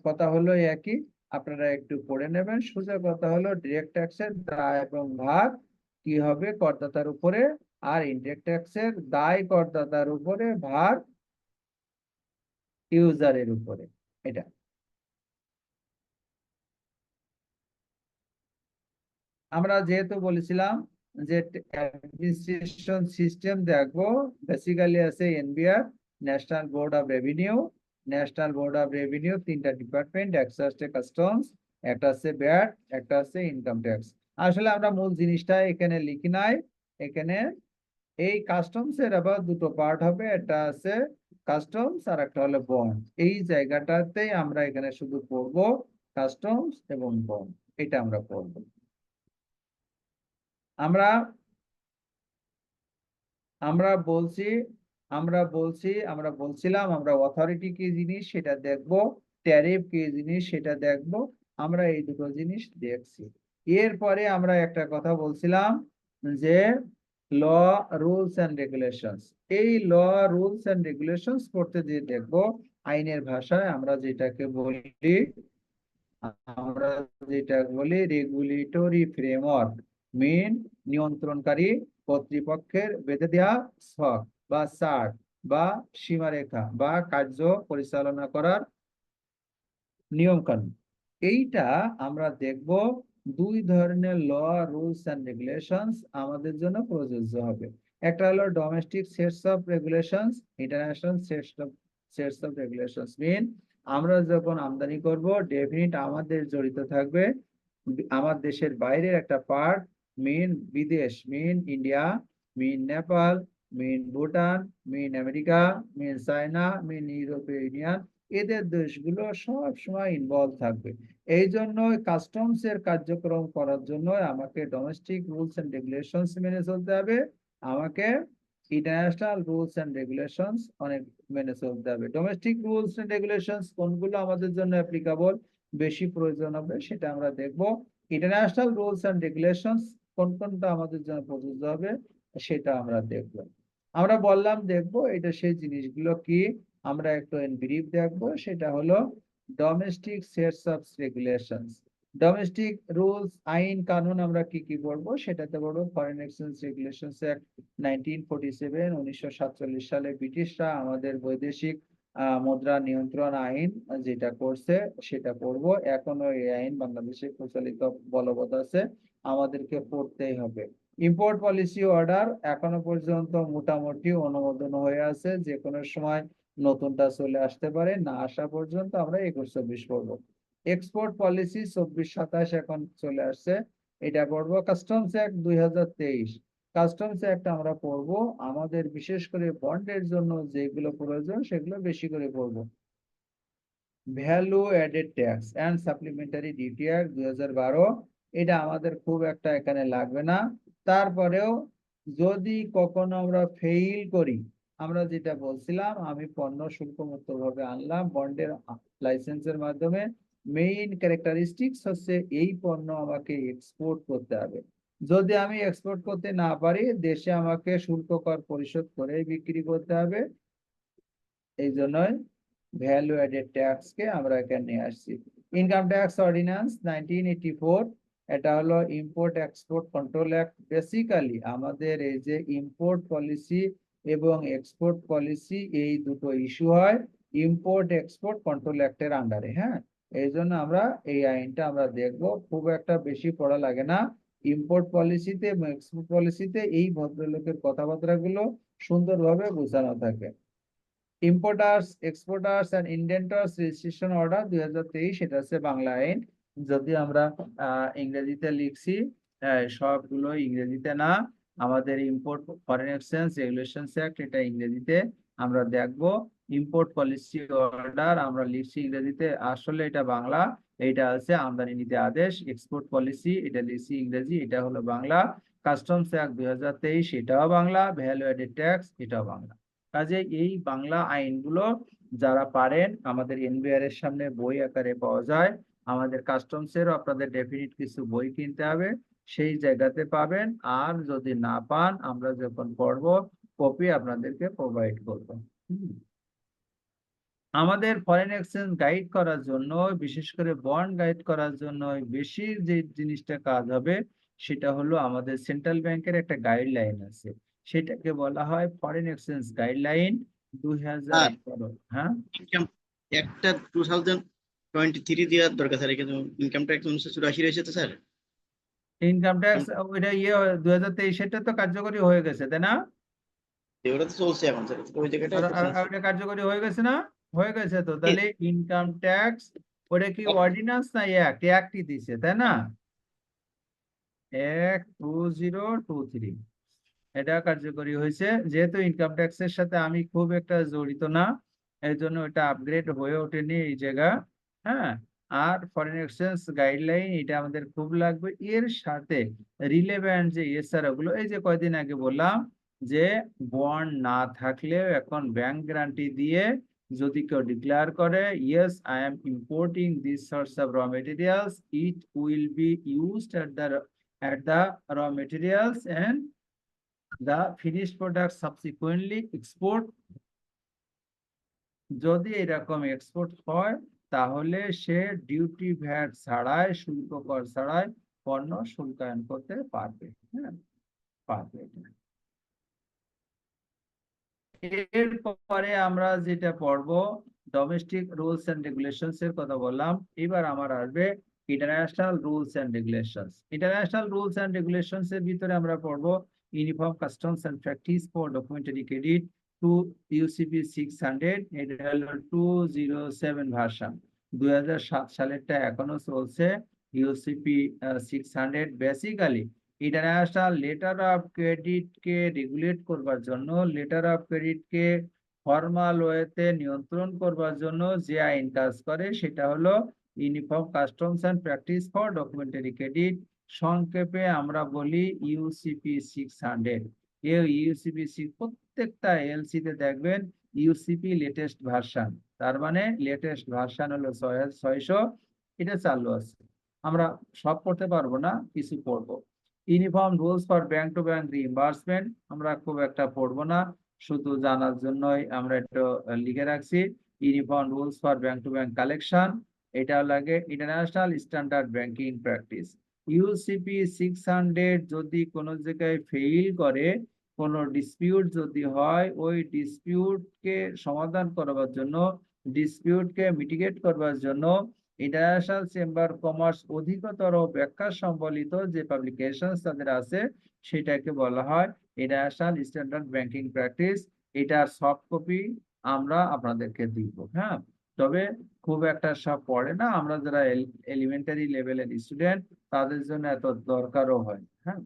কথা হলো একই, আপনারা একটু পড়ে নেবেন। সোজা কথা হলো ডিরেক্ট ট্যাক্সের দায় এবং ভার কি হবে করদাতার উপরে, আর ইনডিরেক্ট ট্যাক্সের দায় করদাতার উপরে, ভার ইউজারের উপরে। এটা আমরা যেহেতু বলেছিলাম যে অ্যাডমিনিস্ট্রেশন সিস্টেম দেখবো, বেসিক্যালি আছে NBR, national board of revenue. National board of revenue তিনটা ডিপার্টমেন্ট, একটা হচ্ছে কাস্টমস, একটা হচ্ছে ভ্যাট, একটা হচ্ছে ইনকাম ট্যাক্স। আসলে আমরা মূল জিনিসটা এখানে লিখি নাই। এখানে এই কাস্টমস এর আবার দুটো পার্ট হবে, একটা আছে কাস্টমস আর একটা হলো বন্ড। এই জায়গাটাতেই আমরা এখানে শুধু পড়বো কাস্টমস এবং বন্ড, এটা আমরা পড়বো। আমরা আমরা বলছি আমরা বলছিলাম আমরা অথরিটি কি জিনিস সেটা দেখব, ট্যারিফ কি জিনিস সেটা দেখব। আমরা এই দুটো জিনিস দেখছি। এরপরে আমরা একটা কথা বলছিলাম যে ল, রুলস এন্ড রেগুলেশনস। এই ল, রুলস এন্ড রেগুলেশনস পড়তে দিয়ে দেখব আইনের ভাষায় আমরা যেটাকে বলি রেগুলেটরি ফ্রেমওয়ার্ক। নিয়ন্ত্রণকারী কর্তৃপক্ষের বেঁধে দেওয়া ছক বা চার্ট বা সীমারেখা বা কার্য পরিচালনা করার নিয়ম কানুন। এইটা আমরা দেখব দুই ধরনের ল, রুলস এন্ড রেগুলেশনস আমাদের জন্য প্রযোজ্য হবে। একটা হলো domestic sets of regulations, international sets of regulations. আমরা যখন আমদানি করব, ডেফিনিট আমাদের জড়িত থাকবে আমার দেশের বাইরের একটা পার্ট, বিদেশ, India, Nepal, Bhutan, America, China, ইউরোপীয় ইউনিয়ন, এদের দেশগুলো সব সময় ইনভলভ থাকবে। এই জন্য কাস্টমস এর কার্যক্রম করার জন্য আমাকে ডোমেস্টিক রুলস এন্ড রেগুলেশনস মেনে চলতে হবে, আমাকে ইন্টারন্যাশনাল রুলস এন্ড রেগুলেশনস অনেক মেনে চলতে হবে। ডোমেস্টিক রুলস এন্ড রেগুলেশনস কোনগুলো আমাদের জন্য অ্যাপ্লিকেবল, বেশি প্রয়োজন হবে, সেটা আমরা দেখব। ইন্টারন্যাশনাল রুলস এন্ড রেগুলেশনস কোনটা আমাদের জন্য প্রযোজ্য হবে সেটা আমরা দেখব। আমরা বললাম দেখব, এটা সেই জিনিসগুলো কি আমরা একটু ইন ব্রিফ দেখব। সেটা হলো domestic sets of regulations. Domestic rules, আইন কানুন আমরা কি কি পড়বো সেটাতে বলবো ফরেন এক্সচেঞ্জ রেগুলেশনস অ্যাক্ট 1947, 1947 সালে ব্রিটিশরা আমাদের বৈদেশিক মুদ্রা নিয়ন্ত্রণ আইন যেটা করছে সেটা পড়বো। এখনো এই আইন বাংলাদেশে প্রচলিত বলবৎ আছে, আমাদেরকে পড়তেই হবে। ইম্পোর্ট পলিসি অর্ডার এখনো পর্যন্ত মোটামুটি অনুমোদন হয়ে আছে, যে কোনো সময় নতুনটা চলে আসতে পারে, না আসা পর্যন্ত আমরা 21-24 পড়বো। এক্সপোর্ট পলিসি 24-27 এখন চলে আসছে, এটা পড়বো। কাস্টমস অ্যাক্ট 2023, কাস্টমস অ্যাক্ট আমরা পড়বো। আমাদের বিশেষ করে বন্ডের জন্য যেগুলো প্রয়োজন সেগুলো বেশি করে পড়বো। Value added tax and supplementary duty act 2012, এটা আমাদের খুব একটা এখানে লাগবে না। তারপরেও যদি কখনো আমরা ফেইল করি, আমরা যেটা বলছিলাম আমি পণ্য শুল্ক মুক্ত ভাবে আনলাম বন্ডের লাইসেন্সের মাধ্যমে, মেইন ক্যারেক্টারিস্টিক্স হচ্ছে এই পণ্য আমাকে এক্সপোর্ট করতে হবে। যদি আমি এক্সপোর্ট করতে না পারি, দেশে আমাকে শুল্ক কর পরিশোধ করে বিক্রি করতে হবে। এই জন্যই ভ্যালু অ্যাডেড ট্যাক্স কে আমরা এখানে নিয়ে আসছি। ইনকাম ট্যাক্স অর্ডিন্যান্স 1984, এটা হলো import export control act. Basically আমাদের এই যে ইম্পোর্ট পলিসি এবং এক্সপোর্ট পলিসি এই দুটো ইস্যু হয় ইম্পোর্ট এক্সপোর্ট কন্ট্রোল অ্যাক্টের আন্ডারে। হ্যাঁ, এই জন্য আমরা এই আইনটা আমরা দেখব, খুব একটা বেশি পড়া লাগে না। ইম্পোর্ট পলিসিতে এবং এক্সপোর্ট পলিসিতে এই ভদ্রলোকের কথাবার্তাগুলো সুন্দরভাবে বোঝানো থাকে। Importers exporters and indentors registration order 2023, এটা হচ্ছে বাংলা আইন। যদি আমরা ইংরেজিতে লিখছি, সবগুলো ইংরেজিতে না, আমাদের import foreign exchange regulations act এটা ইংরেজিতে আমরা দেখব। ইম্পোর্ট পলিসি অর্ডার আমরা লিখছি ইংরেজিতে, আসলে এটা বাংলা। এটা আছে আমদানি নীতি আদেশ। এক্সপোর্ট পলিসি এটা লিখছি ইংরেজি, এটা হলো বাংলা। কাস্টমস অ্যাক্ট 2023 এটাও বাংলা। ভ্যালু অ্যাডেড ট্যাক্স এটাও বাংলা। কাজে এই বাংলা আইনগুলো যারা পারেন, আমাদের এনবিআর এর সামনে বই আকারে পাওয়া যায়। আমাদের কাস্টমসেরও আপনাদের ডেফিনিট কিছু বই কিনতে হবে, সেই জায়গাতে পাবেন। আর যদি না পান, আমরা যখন পড়ব কপি আপনাদেরকে প্রোভাইড করব। আমাদের ফরেন এক্সচেঞ্জ গাইড করার জন্য, বিশেষ করে বন্ড গাইড করার জন্য বেশি যে জিনিসটা কাজ হবে সেটা হলো আমাদের সেন্ট্রাল ব্যাংকের একটা গাইডলাইন আছে, সেটাকে বলা হয় ফরেন এক্সচেঞ্জ গাইডলাইন 2011। হ্যাঁ, ইনকাম একটা 2023 দেওয়ার দরকার স্যার, কিন্তু ইনকাম ট্যাক্স 1984 এসেছে স্যার। ইনকাম ট্যাক্স ওইটা 2023 এটা তো কার্যকরী হয়ে গেছে, তাই না? ওটা তো চলছে এখন স্যার, ওই জায়গাটা ওটা কার্যকরী হয়ে গেছে না? হয়ে গেছে তো। তাহলে ইনকাম ট্যাক্স ওটা কি অর্ডিন্যান্স না অ্যাক্ট? অ্যাক্টই দিছে, তাই না? 2023 এটা কার্যকরী হয়েছে। যেহেতু ইনকাম ট্যাক্সের সাথে আমি খুব একটা জড়িত না, এই জন্য এটা আপগ্রেড হয়ে ওঠেনি এই জায়গা। হ্যাঁ, আর ফরেন এক্সচেঞ্জ গাইডলাইন এটা আমাদের খুব লাগবে। এর সাথে রিলেভেন্ট যে এসআরও গুলো, এই যে কয়দিন আগে বললাম যে বন্ড না থাকলেও এখন ব্যাংক গ্যারান্টি দিয়ে যদি কেউ ডিক্লেয়ার করে yes I am importing this sorts of raw materials, it will be used at the raw materials and the finished product subsequently export। যদি এরকম এক্সপোর্ট হয় তাহলে সে ডিউটি ভ্যাট ছাড়াই, শুল্ক কর ছাড়াই পণ্য শুল্কায়ন করতে পারবে। হ্যাঁ, পারবে। এরপরে আমরা যেটা পড়বো ডোমেস্টিক রুলস এন্ড রেগুলেশনস এর কথা বললাম। এবার আমার আসবে international rules and regulations. International rules and regulations এর ভিতরে আমরা পড়বো uniform customs and practice for documentary credit to UCP 600, এটা হলো 207 ভার্সন। 2007 সালেরটা এখনো চলছে UCP 600। Basically international letter of credit কে রেগুলেট করবার জন্য, লেটার অফ ক্রেডিট কে ফর্মাল ওয়েতে নিয়ন্ত্রণ করবার জন্য যে আইন কাজ করে সেটা হলো uniform customs and practice for documentary credit, সংক্ষেপে আমরা বলি ইউসিপি 600। এই ইউসিপি প্রত্যেকটা এলসি তে দেখবেন ইউসিপি লেটেস্ট ভার্সন, তার মানে লেটেস্ট ভার্সন হলো 600, এটা চালু আছে। আমরা সব পড়তে পারবো না, কিছু পড়বো। Uniform rules for bank to bank reimbursement আমরা খুব একটা পড়বো না, শুধু জানার জন্যই আমরা একটু লিখে রাখছি। Uniform rules for bank to bank collection, এটা লাগে international standard banking practice. UCP 600 যদি কোনো জায়গায় ফেইল করে, কোনো ডিসপিউট যদি হয়, ওই ডিসপিউটকে সমাধান করবার জন্য, ডিসপিউটকে মিটিগেট করবার জন্য ইন্টারন্যাশনাল চেম্বার কমার্স অধিকতর ব্যাখ্যা সম্বলিত যে পাবলিকেশন তাদের আছে সেটাকে বলা হয় ইন্টারন্যাশনাল স্ট্যান্ডার্ড ব্যাংকিং প্র্যাকটিস। এটার সফট কপি আমরা আপনাদেরকে দিব। হ্যাঁ, তবে খুব একটা সব পড়ে না, আমরা যারা এলিমেন্টারি লেভেলের স্টুডেন্ট তাদের জন্য এত দরকারও হয়। হ্যাঁ,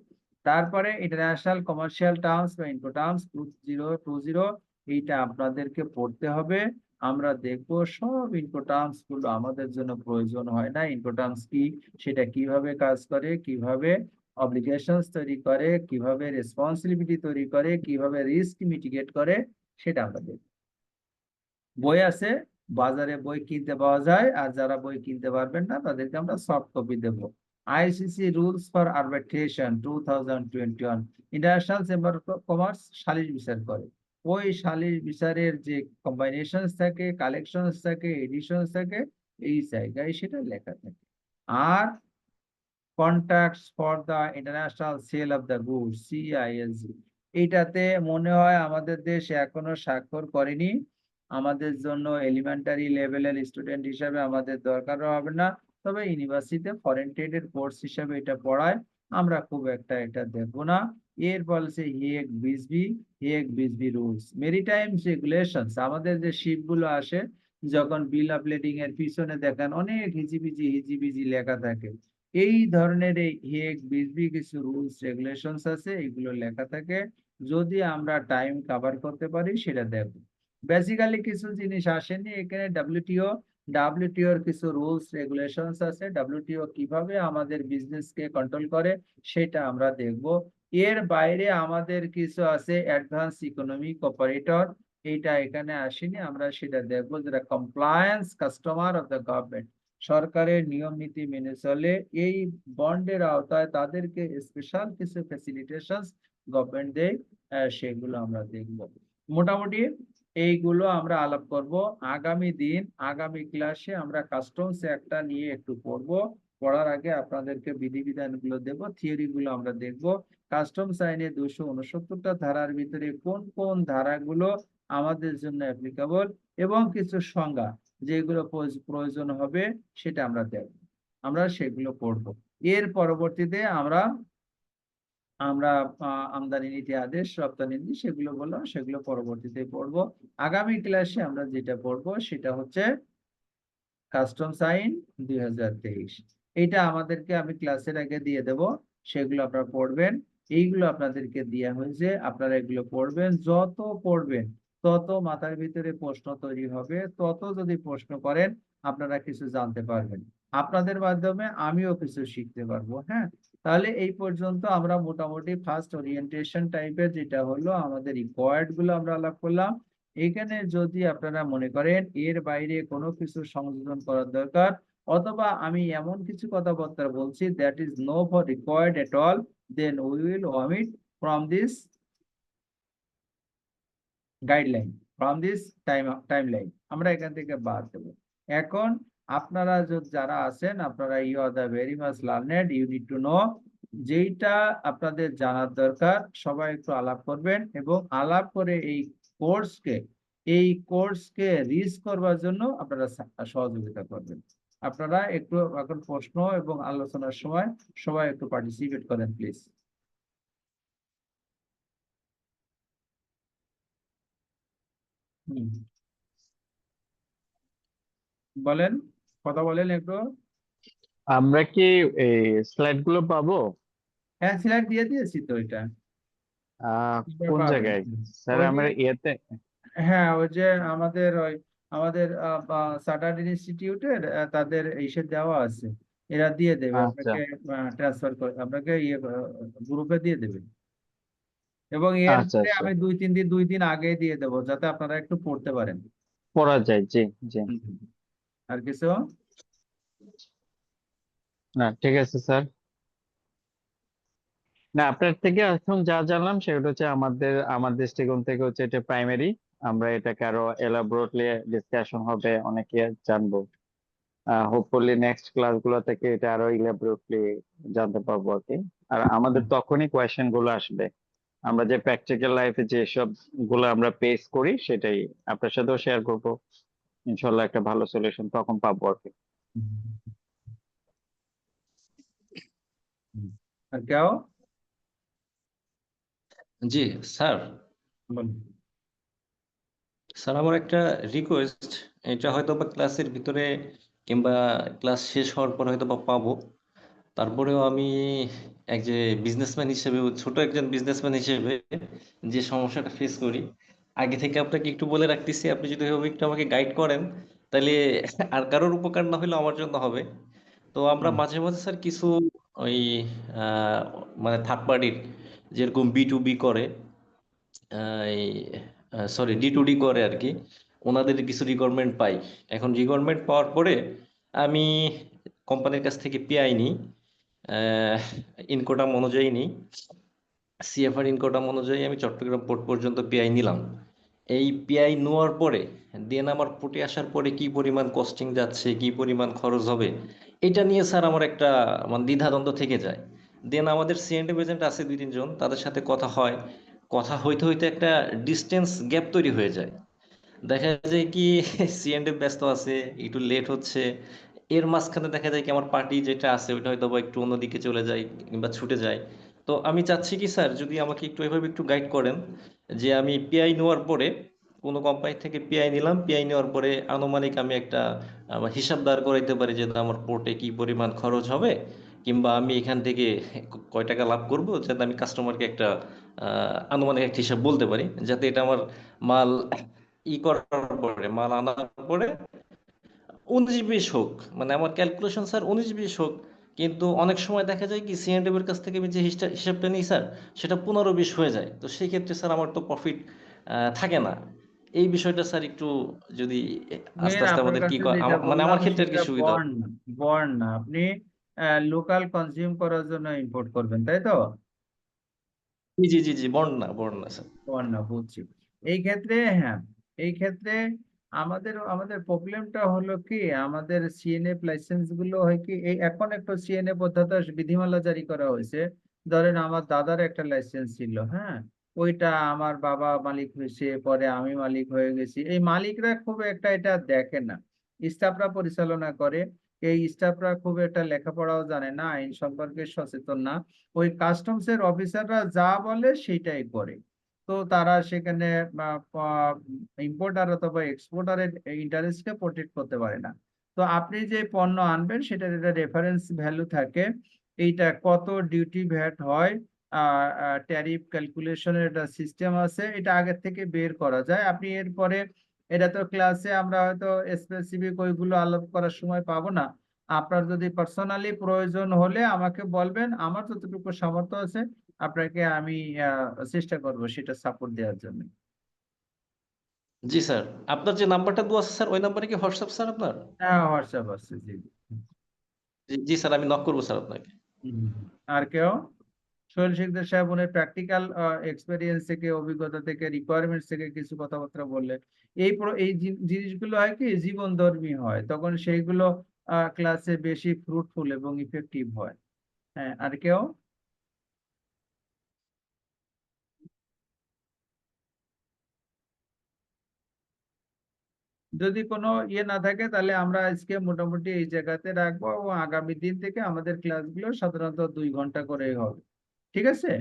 তারপরে ইন্টারন্যাশনাল কমার্শিয়াল টার্মস বা ইনকোটার্মস 2020, এইটা আপনাদেরকে পড়তে হবে। আমরা দেখবো সব ইনকোটার্মস গুলো আমাদের জন্য প্রয়োজন হয় না, ইনকোটার্মস কি, সেটা কিভাবে কাজ করে, কিভাবে অব্লিগেশনস তৈরি করে, কিভাবে রেসপন্সিবিলিটি তৈরি করে, কিভাবে রিস্ক মিটিগেট করে, সেটা আমরা দেখব। বই আছে, বাজারে বই কিনতে পাওয়া যায়, আর যারা বই কিনতে পারবেন না তাদেরকে আমরা সফট কপি দেব। ICC rules for arbitration 2021, international chamber of commerce সালিশ বিচার করে। ওই সালিশ বিচারের যে কম্বাইনেশনস থাকে, কালেকশনস থাকে, এডিশনস থাকে, এই জায়গায় সেটা লেখা থাকে। আর contracts for the international sale of the goods, CISG। এইটাতে মনে হয় আমাদের দেশ এখনো স্বাক্ষর করেনি। আমাদের জন্য এলিমেন্টারি লেভেলের স্টুডেন্ট হিসাবে আমাদের দরকারও হবে না, তবে ইউনিভার্সিটিতে ফরেন ট্রেডের কোর্স হিসাবে এটা পড়ায়, আমরা খুব একটা এটা দেখবো না। এর বলছে হেগ বিসবি রুলস, মেরিটাইম রেগুলেশনস। আমাদের যে শিপগুলো আসে, যখন বিল অফ লেডিং এর পিছনে দেখেন অনেক হিজিবিজি লেখা থাকে, এই ধরনের এই হেগ বিসবি কিছু রুলস রেগুলেশনস আছে, এগুলো লেখা থাকে। যদি আমরা টাইম কভার করতে পারি সেটা দেখব। বেসিক্যালি কিছু জিনিস আসেনি এখানে। ডাব্লিউটিওর কিছু রুলস রেগুলেশনস আছে, ডাব্লিউটিও কিভাবে আমাদের বিজনেসকে কন্ট্রোল করে সেটা আমরা দেখব। এর বাইরে আমাদের কিছু আছে অ্যাডভান্স ইকোনমিক অপারেটর, এইটা এখানে আসেনি, আমরা সেটা দেখবো। যেটা compliance customer of the government, সরকারের নিয়ম নীতি মেনে চলে, এই বন্ডের আওতায় তাদেরকে স্পেশাল কিছু ফ্যাসিলিটেশন গভর্নমেন্ট দেয়, সেগুলো আমরা দেখব। মোটামুটি এইগুলো আমরা আলাপ করব আগামী দিন। আগামী ক্লাসে আমরা কাস্টমস একটা নিয়ে একটু পড়বো। পড়ার আগে আপনাদেরকে বিধিবিধানগুলো দেব, থিওরি গুলো আমরা দেখব। কাস্টমস আইনে 269টা ধারার ভিতরে কোন কোন ধারাগুলো আমাদের জন্য অ্যাপ্লিকেবল, এবং কিছু সংজ্ঞা যেগুলো প্রয়োজন হবে সেটা আমরা দেখব, আমরা সেগুলো পড়ব। এর পরবর্তীতে আমরা আমরা আমদানি নীতি আদেশ, রপ্তানি নীতি, সেগুলো বললাম, সেগুলো পরবর্তীতে পড়বো। আগামী ক্লাসে আমরা যেটা পড়বো সেটা হচ্ছে কাস্টমস আইন 2023। এইটা আমাদেরকে আমি ক্লাসের আগে দিয়ে দেব, সেগুলো আপনারা পড়বেন। এইগুলো আপনাদেরকে দেওয়া হয়েছে, আপনারা এগুলো পড়বেন। যত পড়বেন তত মাথার ভিতরে প্রশ্ন তৈরি হবে, তত যদি প্রশ্ন করেন আপনারা কিছু জানতে পারবেন, আপনাদের মাধ্যমে আমিও কিছু শিখতে পারবো। হ্যাঁ, তাহলে এই পর্যন্ত আমরা মোটামুটি ফার্স্ট ওরিয়েন্টেশন টাইপের যেটা হলো আমাদের রিকোয়ার্ড গুলো আমরা আলাপ করলাম। এখানে যদি আপনারা মনে করেন এর বাইরে কোনো কিছু সংযোজন করার দরকার, অথবা আমি এমন কিছু কথাবার্তা বলছি that is no for required at all, then we will omit from this guideline, from this timeline, আমরা এখান থেকে বাদ দেব। এখন আপনারা যারা আছেন, আপনারা you are the very much learned, you need to know, যেইটা আপনাদের জানার দরকার সবাই একটু আলাপ করবেন, এবং আলাপ করে এই কোর্সকে রিচ করবার জন্য আপনারা সহযোগিতা করবেন। আপনারা একটু এখন প্রশ্ন এবং আলোচনার সময় সবাই একটু পার্টিসিপেট করেন প্লিজ। বলেন, কথা বলেন একটু। আমরা কি এই স্লাইড গুলো পাবো? হ্যাঁ, সিলেক্ট দিয়ে দিয়েছি তো এটা। কোন পাবেন। জায়গায় স্যার? ওই যে, আমরা ইয়েতে হ্যাঁ, ওই যে আমাদের সাটার্ড ইনস্টিটিউটের তাদের ইসে দেওয়া আছে, এরা দিয়ে দেবে আচ্ছা আপনাকে, ট্রান্সফার করে আপনাকে ইয়ে গ্রুপে দিয়ে দেবে। এবং এর আচ্ছা পরে আচ্ছা, আমি 2-3 দিন আগে দিয়ে দেবো, যাতে আপনারা একটু পড়তে পারেন। পড়া যায়, জি জি। আর কিছু? না ঠিক আছে স্যার। না, আপনার থেকে এখন যা জানলাম সেটা হচ্ছে আমার দৃষ্টিকোণ থেকে হচ্ছে এটা প্রাইমারি। আমরা এটাকে আরো এলাবোরেটলি ডিসকাশন হবে, অনেকে জানবো। হোপফুলি নেক্সট ক্লাস গুলো থেকে এটা আরো ইলাবোরেটলি জানতে পারবো আর কি। আর আমাদের তখনই কোয়েশ্চেন গুলো আসবে, আমরা যে প্র্যাকটিক্যাল লাইফে যে সব গুলো আমরা পেস করি সেটাই আপনার সাথেও শেয়ার করবো। ইনশাল্লাহ একটা ভালো সলিউশন তখন পাবো আর কি। আর কেউ? জি স্যার। বলুন। স্যার, আমার একটা রিকোয়েস্ট, এটা হয়তো বা ক্লাসের ভিতরে কিংবা ক্লাস শেষ হওয়ার পর হয়তো বা পাবো। তারপরেও আমি এক যে বিজনেসম্যান হিসেবে, ছোট একজন বিজনেসম্যান হিসেবে যে সমস্যাটা ফেস করি, আগে থেকে আপনাকে একটু বলে রাখতেছি, আপনি যদি এভাবে একটু আমাকে গাইড করেন তাহলে আর কারোর উপকার না হলেও আমার জন্য হবে। তো আমরা মাঝে মাঝে স্যার কিছু ওই মানে থার্ড পার্টির, যেরকম B2B করে, সরি D2D করে আর কি, ওনাদের কিছু রিকোয়ারমেন্ট পাই। এখন রিকোয়ারমেন্ট পাওয়ার পরে আমি কোম্পানির কাছ থেকে পিআই নিই, ইনকোটাম অনুযায়ী নিই, সিএফআর ইনকোটাম অনুযায়ী আমি চট্টগ্রাম পোর্ট পর্যন্ত পিআই নিলাম। এই পিআই নেওয়ার পরে দেন আমার পোর্টে আসার পরে কি পরিমাণ কস্টিং যাচ্ছে, কি পরিমাণ খরচ হবে, এটা নিয়ে স্যার আমার একটা মানে দ্বিধাদ্বন্দ্ব থেকে যায়। দেন আমাদের সিএনডি এজেন্ট আছে 2-3 জন, তাদের সাথে কথা হয়, কথা হইতে হইতে একটা ডিস্টেন্স গ্যাপ তৈরি হয়ে যায়। দেখা যায় কি সিএনডি ব্যস্ত আছে, একটু লেট হচ্ছে, এর মাঝখানে দেখা যায় কি আমার পার্টি যেটা আছে ওইটা হয়তো বা একটু অন্যদিকে চলে যায় কিংবা ছুটে যায়। তো আমি চাচ্ছি কি স্যার যদি আমাকে একটু এভাবে একটু গাইড করেন যে আমি পিআই নেওয়ার পরে কোনো কোম্পানি থেকে পিআই নিলাম, পিআই নেওয়ার পরে আনুমানিক আমি একটা আমার হিসাব দাঁড় করাইতে পারি যে আমার পোর্টে কি পরিমাণ খরচ হবে, কিংবা আমি এখান থেকে কয় টাকা লাভ করব, যাতে আমি কাস্টমারকে একটা আনুমানিক একটা হিসাব বলতে পারি, যাতে এটা আমার মাল করার পরে, মাল আনার পরে 19-20 হোক, মানে আমার ক্যালকুলেশন স্যার 19-20 হোক, কিন্তু অনেক সময় দেখা যায় কি সিএনডি এর কাছ থেকে আমি যে হিসাবটা নিই স্যার, সেটা 15-20 হয়ে যায়। তো সেই ক্ষেত্রে স্যার আমার তো প্রফিট থাকে না। এই বিষয়টা স্যার একটু যদি আস্তে মেন আস্তে আপনার আমাদের কি কাছে যেটা মানে বললাম আমার ক্ষেত্রে আর কি সেটা সুবিধা হবে? বন্ড না, আপনি লোকাল কনজিউম করার জন্য ইম্পোর্ট করবেন, তাই তো? জি জি জি জি, বন্ড না স্যার। না, বুঝছি। এই ক্ষেত্রে হ্যাঁ, এই ক্ষেত্রে আমাদের আমাদের প্রবলেমটা হলো কি, আমাদের সিএনএফ লাইসেন্স গুলো হয় কি, এই এখন একটা সিএনএফ অধ্যাদেশ বিধিমালা জারি করা হয়েছে। ধরেন আমার দাদার একটা লাইসেন্স ছিল, হ্যাঁ, ওইটা আমার বাবা মালিক হয়েছে, পরে আমি মালিক হয়ে গেছি। এই মালিকরা খুব একটা এটা দেখে না, স্টাফরা পরিচালনা করে। এই স্টাফরা খুব একটা লেখাপড়াও জানে না, আইন সম্পর্কে সচেতন না। ওই কাস্টমস এর অফিসাররা যা বলে সেটাই করে। তো তারা সেখানে ইম্পোর্টার অথবা এক্সপোর্টারের ইন্টারেস্টকে প্রোটেক্ট করতে পারে না। তো আপনি যে পণ্য আনবেন সেটার একটা রেফারেন্স ভ্যালু থাকে, এইটা কত ডিউটি ভ্যাট হয়, ট্যারিফ ক্যালকুলেশনের একটা সিস্টেম আছে, এটা আগের থেকে বের করা যায়। আপনি এরপরে, এটা তো ক্লাসে আমরা হয়তো স্পেসিফিক ওইগুলো আলাপ করার সময় পাবো না। আপনার যদি পার্সোনালি প্রয়োজন হলে আমাকে বলবেন, আমার যতটুকু সামর্থ্য আছে আপনাকে আমি চেষ্টা করব সেটা সাপোর্ট দেওয়ার জন্য। জি স্যার, আপনার যে নাম্বারটা দেওয়া আছে স্যার, ওই নাম্বারে কি হোয়াটসঅ্যাপ স্যার আপনার? হ্যাঁ, হোয়াটসঅ্যাপ আছে, জি জি। জি জি স্যার, আমি নক করবো স্যার আপনাকে। হুম। আর কেউ? সোহেল শিকদার সাহেব উনি প্র্যাকটিক্যাল এক্সপেরিয়েন্স থেকে, অভিজ্ঞতা থেকে, রিকোয়ারমেন্টস থেকে কিছু কথাবার্তা বললেন। এই জিনিসগুলো হয় কি জীবনধর্মী হয়, তখন সেইগুলো ক্লাসে বেশি ফ্রুটফুল এবং ইফেক্টিভ হয়। হ্যাঁ, আর কেউ? যদি কোনো ইয়ে না থাকে তাহলে আমরা আজকে মোটামুটি এই জায়গাতে রাখবো, এবং আগামী দিন থেকে আমাদের ক্লাসগুলো সাধারণত 2 ঘন্টা করে হবে। ঠিক আছে?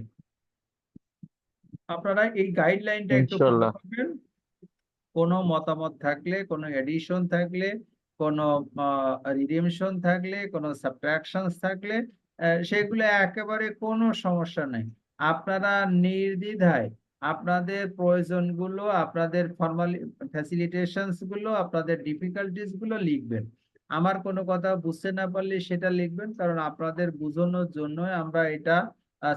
আপনারা এই গাইডলাইনটা একটু ফলো ইনশাল্লাহ। করবেন। কোনো মতামত থাকলে, কোনো এডিশন থাকলে, কোনো রিডেমশন থাকলে, কোনো সাবট্রাকশনস থাকলে, সেগুলো একেবারে কোনো সমস্যা নেই। আপনারা নির্দ্বিধায় আপনাদের প্রয়োজনগুলো, আপনাদের ফর্মালি ফ্যাসিলিটেশনস গুলো, আপনাদের ডিফিকাল্টিস গুলো লিখবেন। আমার কোনো কথা বুঝতে না পারলে সেটা লিখবেন, কারণ আপনাদের বোঝানোর জন্য আমরা এটা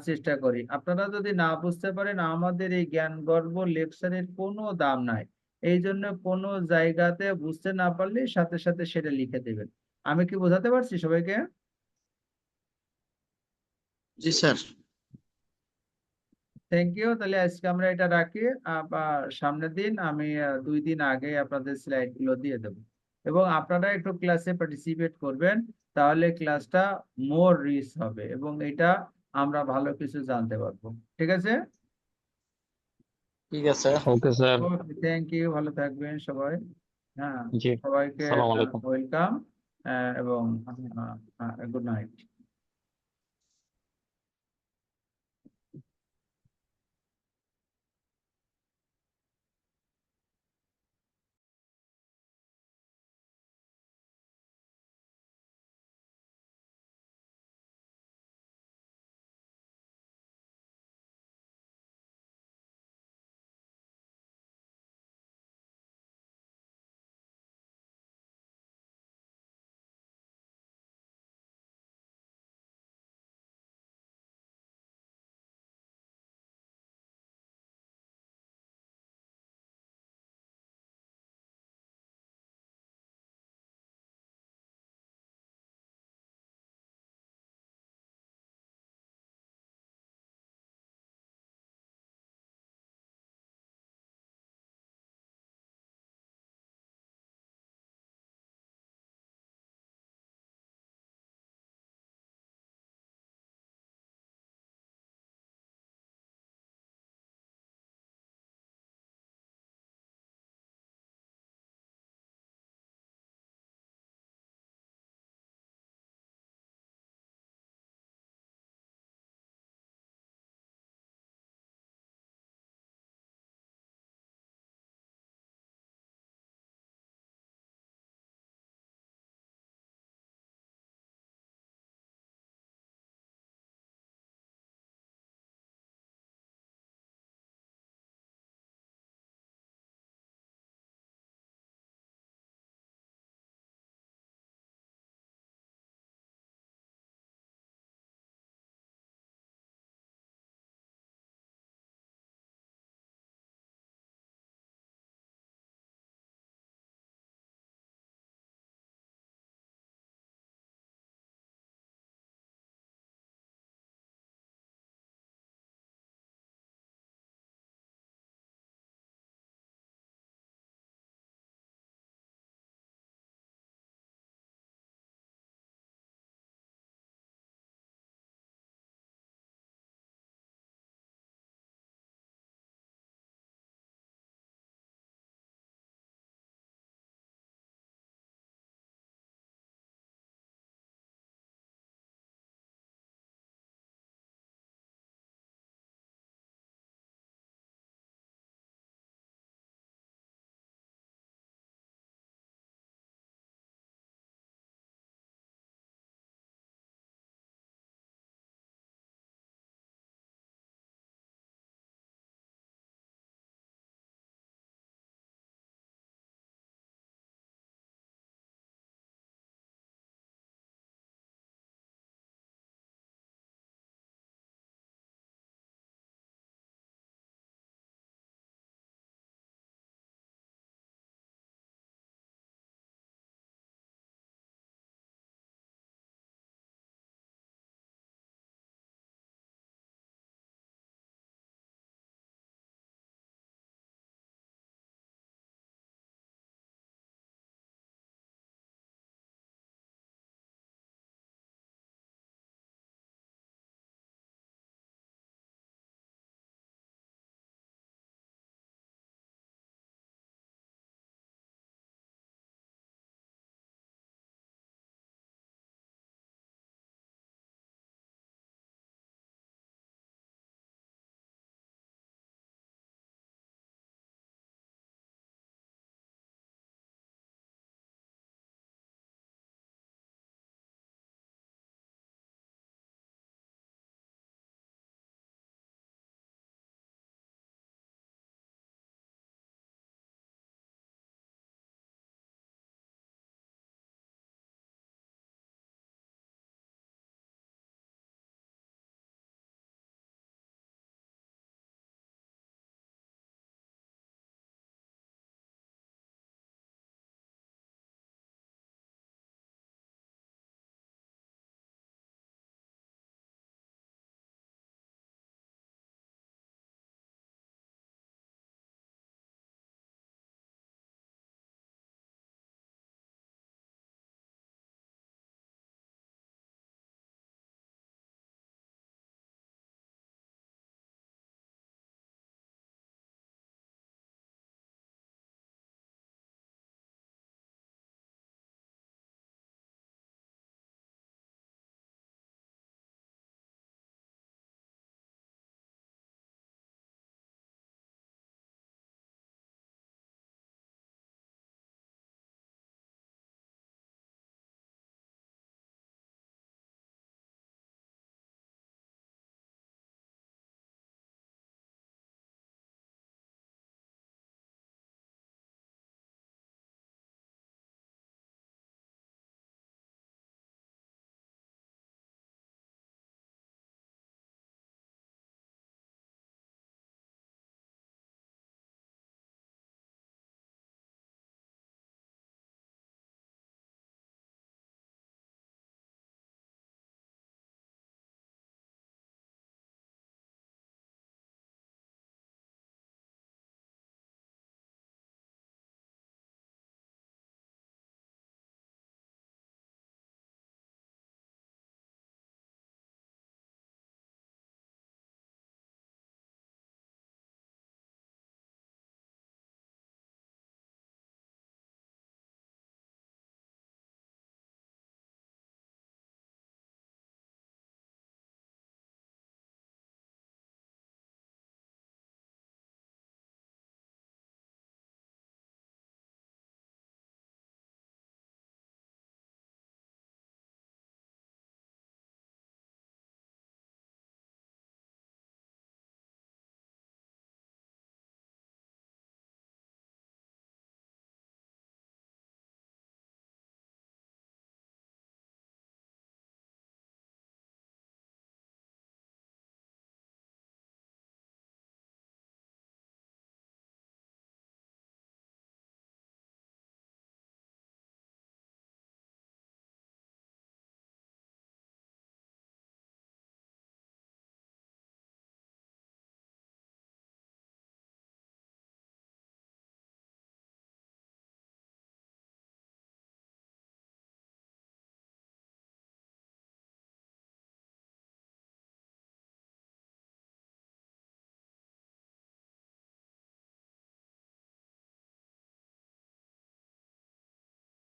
চেষ্টা করি। আপনারা যদি না বুঝতে পারেন, আমাদের এই জ্ঞানগর্ভ লেকচারের কোনো দাম নাই। এই জন্য কোনো জায়গাতে বুঝতে না পারলে সাথে সাথে সেটা লিখে দেবেন। আমি কি বোঝাতে পারছি সবাইকে? জি স্যার। Thank you. তাহলে আজকে আমরা এটা রাখি। আবার সামনের দিন আমি 2 দিন আগে আপনাদের স্লাইড গুলো দিয়ে দেবো, এবং আপনারা একটু ক্লাসে পার্টিসিপেট করবেন, তাহলে ক্লাসটা মোর রিচ হবে এবং এটা আমরা ভালো কিছু জানতে পারবো। ঠিক আছে? ঠিক আছে। Okay sir. Okay, thank you, ভালো থাকবেন সবাই। হ্যাঁ, জি, সবাইকে আসসালামু আলাইকুম। ওয়েলকাম এবং গুড নাইট।